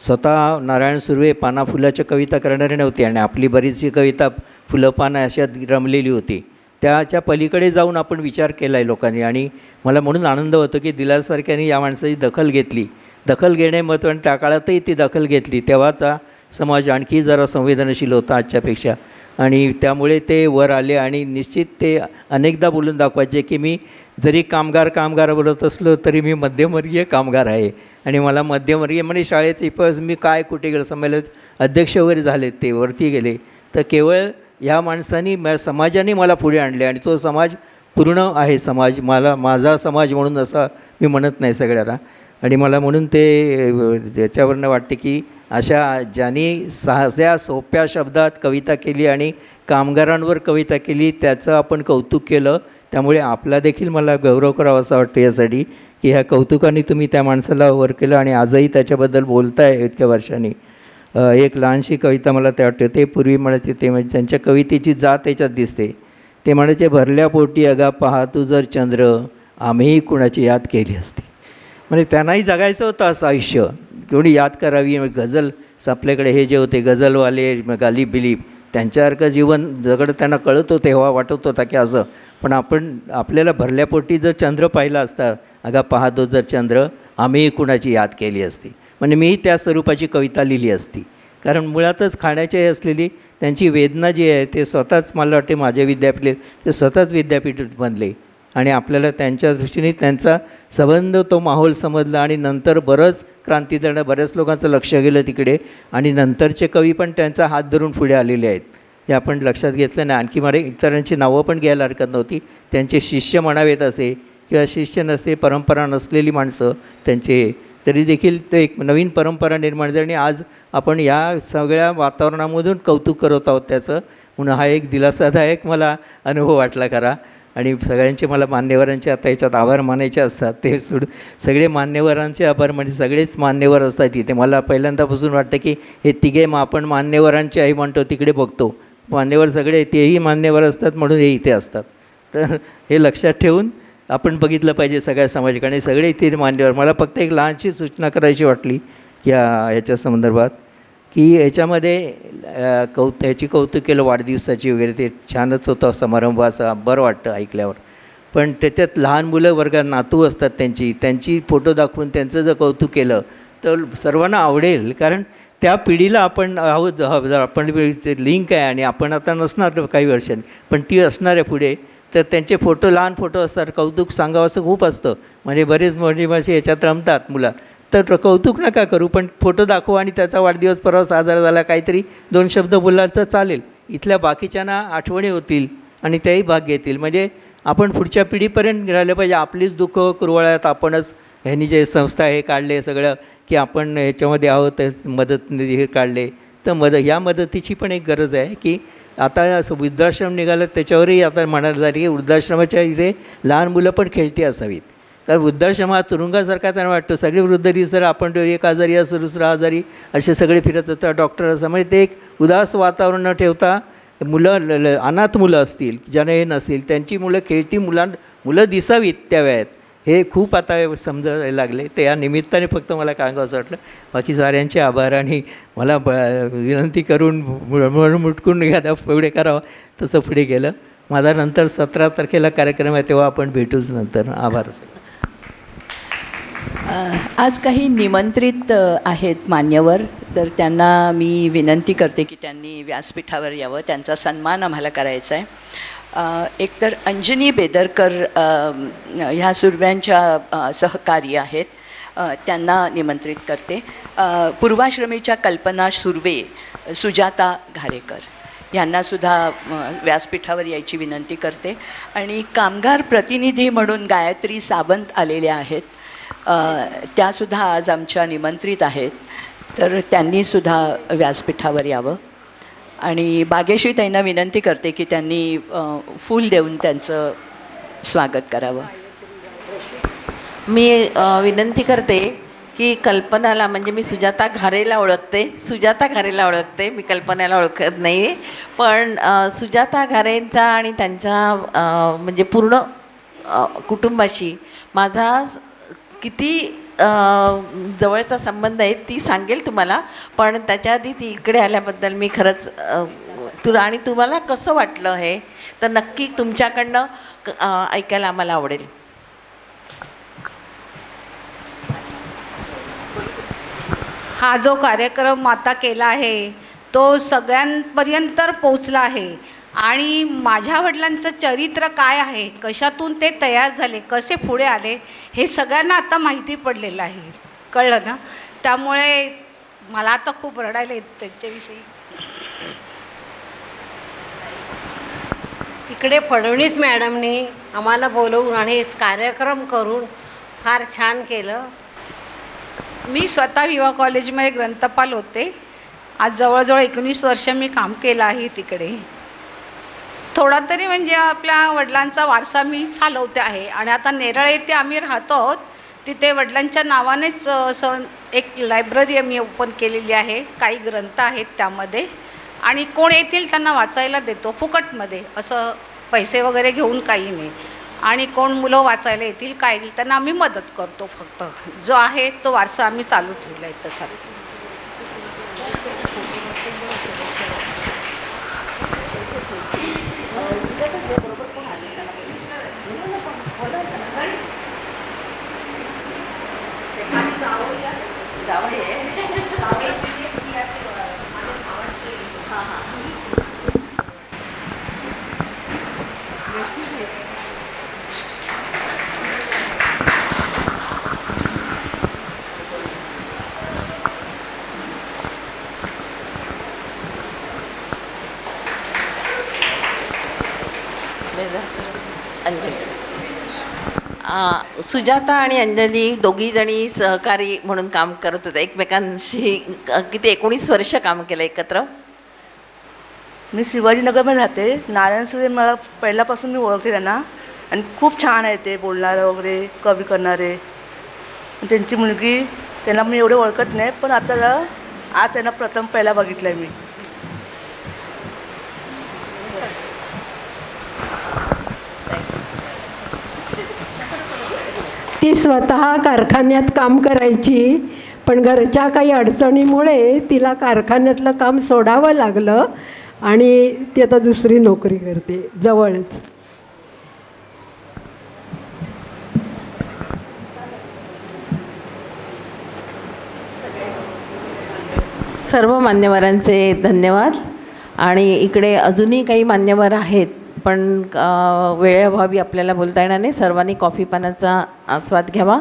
स्वतः नारायण सुर्वे पाना फुलाच्या कविता करणारे नव्हते आणि आपली बरीचशी कविता फुलं पानं अशात रमलेली होती. त्याच्या पलीकडे जाऊन आपण विचार केला आहे लोकांनी. आणि मला म्हणून आनंद होतो की दिलासारख्याने या माणसाची दखल घेतली. दखल घेणे महत्त्व आणि त्या काळातही ती दखल घेतली. तेव्हाचा समाज आणखी जरा संवेदनशील होता आजच्यापेक्षा आणि त्यामुळे ते वर आले. आणि निश्चित ते अनेकदा बोलून दाखवायचे की मी जरी कामगार बोलत असलो तरी मी मध्यमवर्गीय कामगार आहे आणि मला मध्यमवर्गीय म्हणजे शाळेचे इपस मी काय कुठे गेलं संमेलन अध्यक्ष वगैरे झाले, ते वरती गेले. तर केवळ ह्या माणसांनी समाजाने मला पुढे आणले आणि तो समाज पूर्ण आहे. समाज माझा समाज म्हणून असा मी म्हणत नाही सगळ्याला. आणि मला म्हणून ते त्याच्यावरनं वाटते की अशा ज्यांनी साध्या सोप्या शब्दात कविता केली आणि कामगारांवर कविता केली त्याचं आपण कौतुक केलं. त्यामुळे आपला देखील मला गौरव करावा असं वाटतं यासाठी की ह्या कौतुकाने तुम्ही त्या माणसाला वर केलं आणि आजही त्याच्याबद्दल बोलताय इतक्या वर्षांनी. एक लहानशी कविता मला त्या वाटते, ते पूर्वी म्हणायचे ते म्हणजे त्यांच्या कवितेची जात त्याच्यात दिसते. ते म्हणायचे, भरल्या पोटी अगा पहा तू जर चंद्र, आम्हीही कुणाची याद केली असती. म्हणजे त्यांनाही जगायचं होतं असं आयुष्य, कोणी याद करावी. गझल आपल्याकडे हे जे होते गझलवाले गालिब बिलीब त्यांच्यासारखं जीवन जगणं त्यांना कळत होतं, तेव्हा वाटत होता की असं. पण आपल्याला भरल्या पोटी जर चंद्र पाहिला असता, अगा पाहतो जर चंद्र, आम्हीही कुणाची याद केली असती. म्हणजे मीही त्या स्वरूपाची कविता लिहिली असती. कारण मुळातच खाण्याची असलेली त्यांची वेदना जी आहे ते स्वतःच मला वाटते माझे विद्यापीठ ते स्वतःच विद्यापीठ बनले आणि आपल्याला त्यांच्या दृष्टीने त्यांचा संबंध तो माहोल समजला. आणि नंतर बरंच क्रांतीदळ बऱ्याच लोकांचं लक्ष गेलं तिकडे आणि नंतरचे कवी पण त्यांचा हात धरून पुढे आलेले आहेत, हे आपण लक्षात घेतलं नाही. आणखी मला इतरांची नावं पण घ्यायला हरकत नव्हती. त्यांचे शिष्य म्हणावेत असे किंवा शिष्य नसते, परंपरा नसलेली माणसं त्यांचे तरी देखील ते एक नवीन परंपरा निर्माण झाली आणि आज आपण या सगळ्या वातावरणामधून कौतुक करत आहोत त्याचं. म्हणून हा एक दिलासादायक मला अनुभव वाटला खरा. आणि सगळ्यांचे मला मान्यवरांचे आता याच्यात आभार मानायचे असतात. ते सोडून सगळे मान्यवरांचे आभार म्हणजे सगळेच मान्यवर असतात तिथे. मला पहिल्यांदापासून वाटतं की हे तिघे आपण मान्यवरांचे आई म्हणतो तिकडे बघतो, मान्यवर सगळे तेही मान्यवर असतात म्हणून हे इथे असतात. तर हे लक्षात ठेवून आपण बघितलं पाहिजे सगळ्या समाजाकडे. आणि सगळे इथे मान्यवर. मला फक्त एक लहानशी सूचना करायची वाटली ह्याच्या संदर्भात की याच्यामध्ये ह्याची कौतुक केलं वाढदिवसाची वगैरे, ते छानच होतं समारंभ, असं बरं वाटतं ऐकल्यावर. पण त्याच्यात लहान मुलं वर्गात नातू असतात त्यांची फोटो दाखवून त्यांचं जर कौतुक केलं तर सर्वांना आवडेल. कारण त्या पिढीला आपण आहोत, आपण लिंक आहे आणि आपण आता नसणार काही वर्षांनी, पण ती असणार आहे पुढे. तर त्यांचे फोटो लहान फोटो असतात, कौतुक सांगावं असं खूप असतं. म्हणजे बरेच म्हणजे याच्यात रमतात मुलं. तर कौतुक नका करू, पण फोटो दाखवा आणि त्याचा वाढदिवस परवा साजरा झाला काहीतरी 2 शब्द बोलला तर चालेल. इथल्या बाकीच्यांना आठवणी होतील आणि त्याही भाग घेतील. म्हणजे आपण पुढच्या पिढीपर्यंत राहिलं पाहिजे. आपलीच दुःख कुरवाळ्यात आपणच ह्यांनी जे संस्था हे काढले सगळं की आपण ह्याच्यामध्ये आहोत, मदत हे काढले. तर ह्या मदतीची पण एक गरज आहे की आता असं वृद्धाश्रम निघालं त्याच्यावरही आता म्हणायला झाली की वृद्धाश्रमाच्या इथे लहान मुलं पण खेळती असावीत. कारण वृद्धाश्रम हा तुरुंगासारखा त्यांना वाटतो. सगळे वृद्धरी सर आपण एक आजारी असं दुसरा आजारी असे सगळे फिरत असतात, डॉक्टर असं. म्हणजे ते एक उदास वातावरण न ठेवता मुलं अनाथ मुलं असतील ज्यांना हे नसतील त्यांची मुलं खेळती मुलं दिसावीत त्या वेळात. हे खूप आता समजायला लागले. तर या निमित्ताने फक्त मला सांगावं असं वाटलं. बाकी साऱ्यांचे आभार. आणि मला विनंती करून मुटकून एखादा पुढे करावं तसं पुढे गेलं. माझा नंतर 17 तारखेला कार्यक्रम आहे तेव्हा आपण भेटूच नंतर. आभार. आज काही निमंत्रित आहेत मान्यवर, तर त्यांना मी विनंती करते की त्यांनी व्यासपीठावर यावं. त्यांचा सन्मान आम्हाला करायचा आहे. एकतर अंजनी बेदरकर ह्या सुरव्यांच्या सहकारी आहेत, त्यांना निमंत्रित करते. पूर्वाश्रमीच्या कल्पना सुर्वे, सुजाता घारेकर यांनासुद्धा व्यासपीठावर यायची विनंती करते. आणि कामगार प्रतिनिधी म्हणून गायत्री सावंत आलेल्या आहेत, त्यासुद्धा आज आमच्या निमंत्रित आहेत. तर त्यांनीसुद्धा व्यासपीठावर यावं. आणि बागेश्री ताईंना विनंती करते की त्यांनी फूल देऊन त्यांचं स्वागत करावं. मी विनंती करते की कल्पनाला, म्हणजे मी सुजाता घारेला ओळखते, मी कल्पनाला ओळखत नाही. पण सुजाता घारेंचा आणि त्यांच्या म्हणजे पूर्ण कुटुंबाशी माझा किती जवळचा संबंध आहे ती सांगेल तुम्हाला. पण त्याच्या आधी ती इकडे आल्याबद्दल मी खरंच आणि तुम्हाला कसं वाटलं हे तर नक्की तुमच्याकडनं ऐकायला आम्हाला आवडेल. हा जो कार्यक्रम आता केला आहे तो सगळ्यांपर्यंत पोचला आहे. आणि माझ्या वडिलांचं चरित्र काय आहे, कशातून ते तयार झाले, कसे पुढे आले, हे सगळ्यांना आता माहिती पडलेलं आहे, कळलं ना. त्यामुळे मला आता खूप रडायला येतं त्यांच्याविषयी. इकडे फडणवीस मॅडमने आम्हाला बोलवून आणि कार्यक्रम करून फार छान केलं. मी स्वतः विवा कॉलेजमध्ये ग्रंथपाल होते. आज जवळजवळ 19 वर्ष मी काम केलं आहे तिकडे. थोडा तरी म्हणजे आपल्या वडिलांचा वारसा मी चालवते आहे. आणि आता नेरळ येथे आम्ही राहतो आहोत, तिथे वडिलांच्या नावानेच एक लायब्ररी आम्ही ओपन केलेली आहे. काही ग्रंथ आहेत त्यामध्ये, आणि कोण येतील त्यांना वाचायला देतो फुकटमध्ये, असं पैसे वगैरे घेऊन काही नाही. आणि कोण मुलं वाचायला येतील काय येतील त्यांना आम्ही मदत करतो. फक्त जो आहे तो वारसा आम्ही चालू ठेवला आहे तसा. सुजाता आणि अंजली दोघीजणी सहकारी म्हणून काम करत होत्या एकमेकांशी. किती 19 वर्ष काम केलं एकत्र. मी शिवाजीनगरमध्ये राहते. नारायण सुर्वे मला पहिल्यापासून मी ओळखते त्यांना आणि खूप छान आहे ते बोलणारे वगैरे, कवी करणारे. त्यांची मुलगी, त्यांना मी एवढे ओळखत नाही, पण आता आज त्यांना पहिला बघितलं आहे मी. ती स्वतः कारखान्यात काम करायची, पण घरच्या काही अडचणीमुळे तिला कारखान्यातलं काम सोडावं लागलं आणि ती आता दुसरी नोकरी करते जवळच. सर्व मान्यवरांचे धन्यवाद. आणि इकडे अजूनही काही मान्यवर आहेत, पण वेळेअभावी आपल्याला बोलता येणार नाही. सर्वांनी कॉफी पानाचा आस्वाद घ्यावा.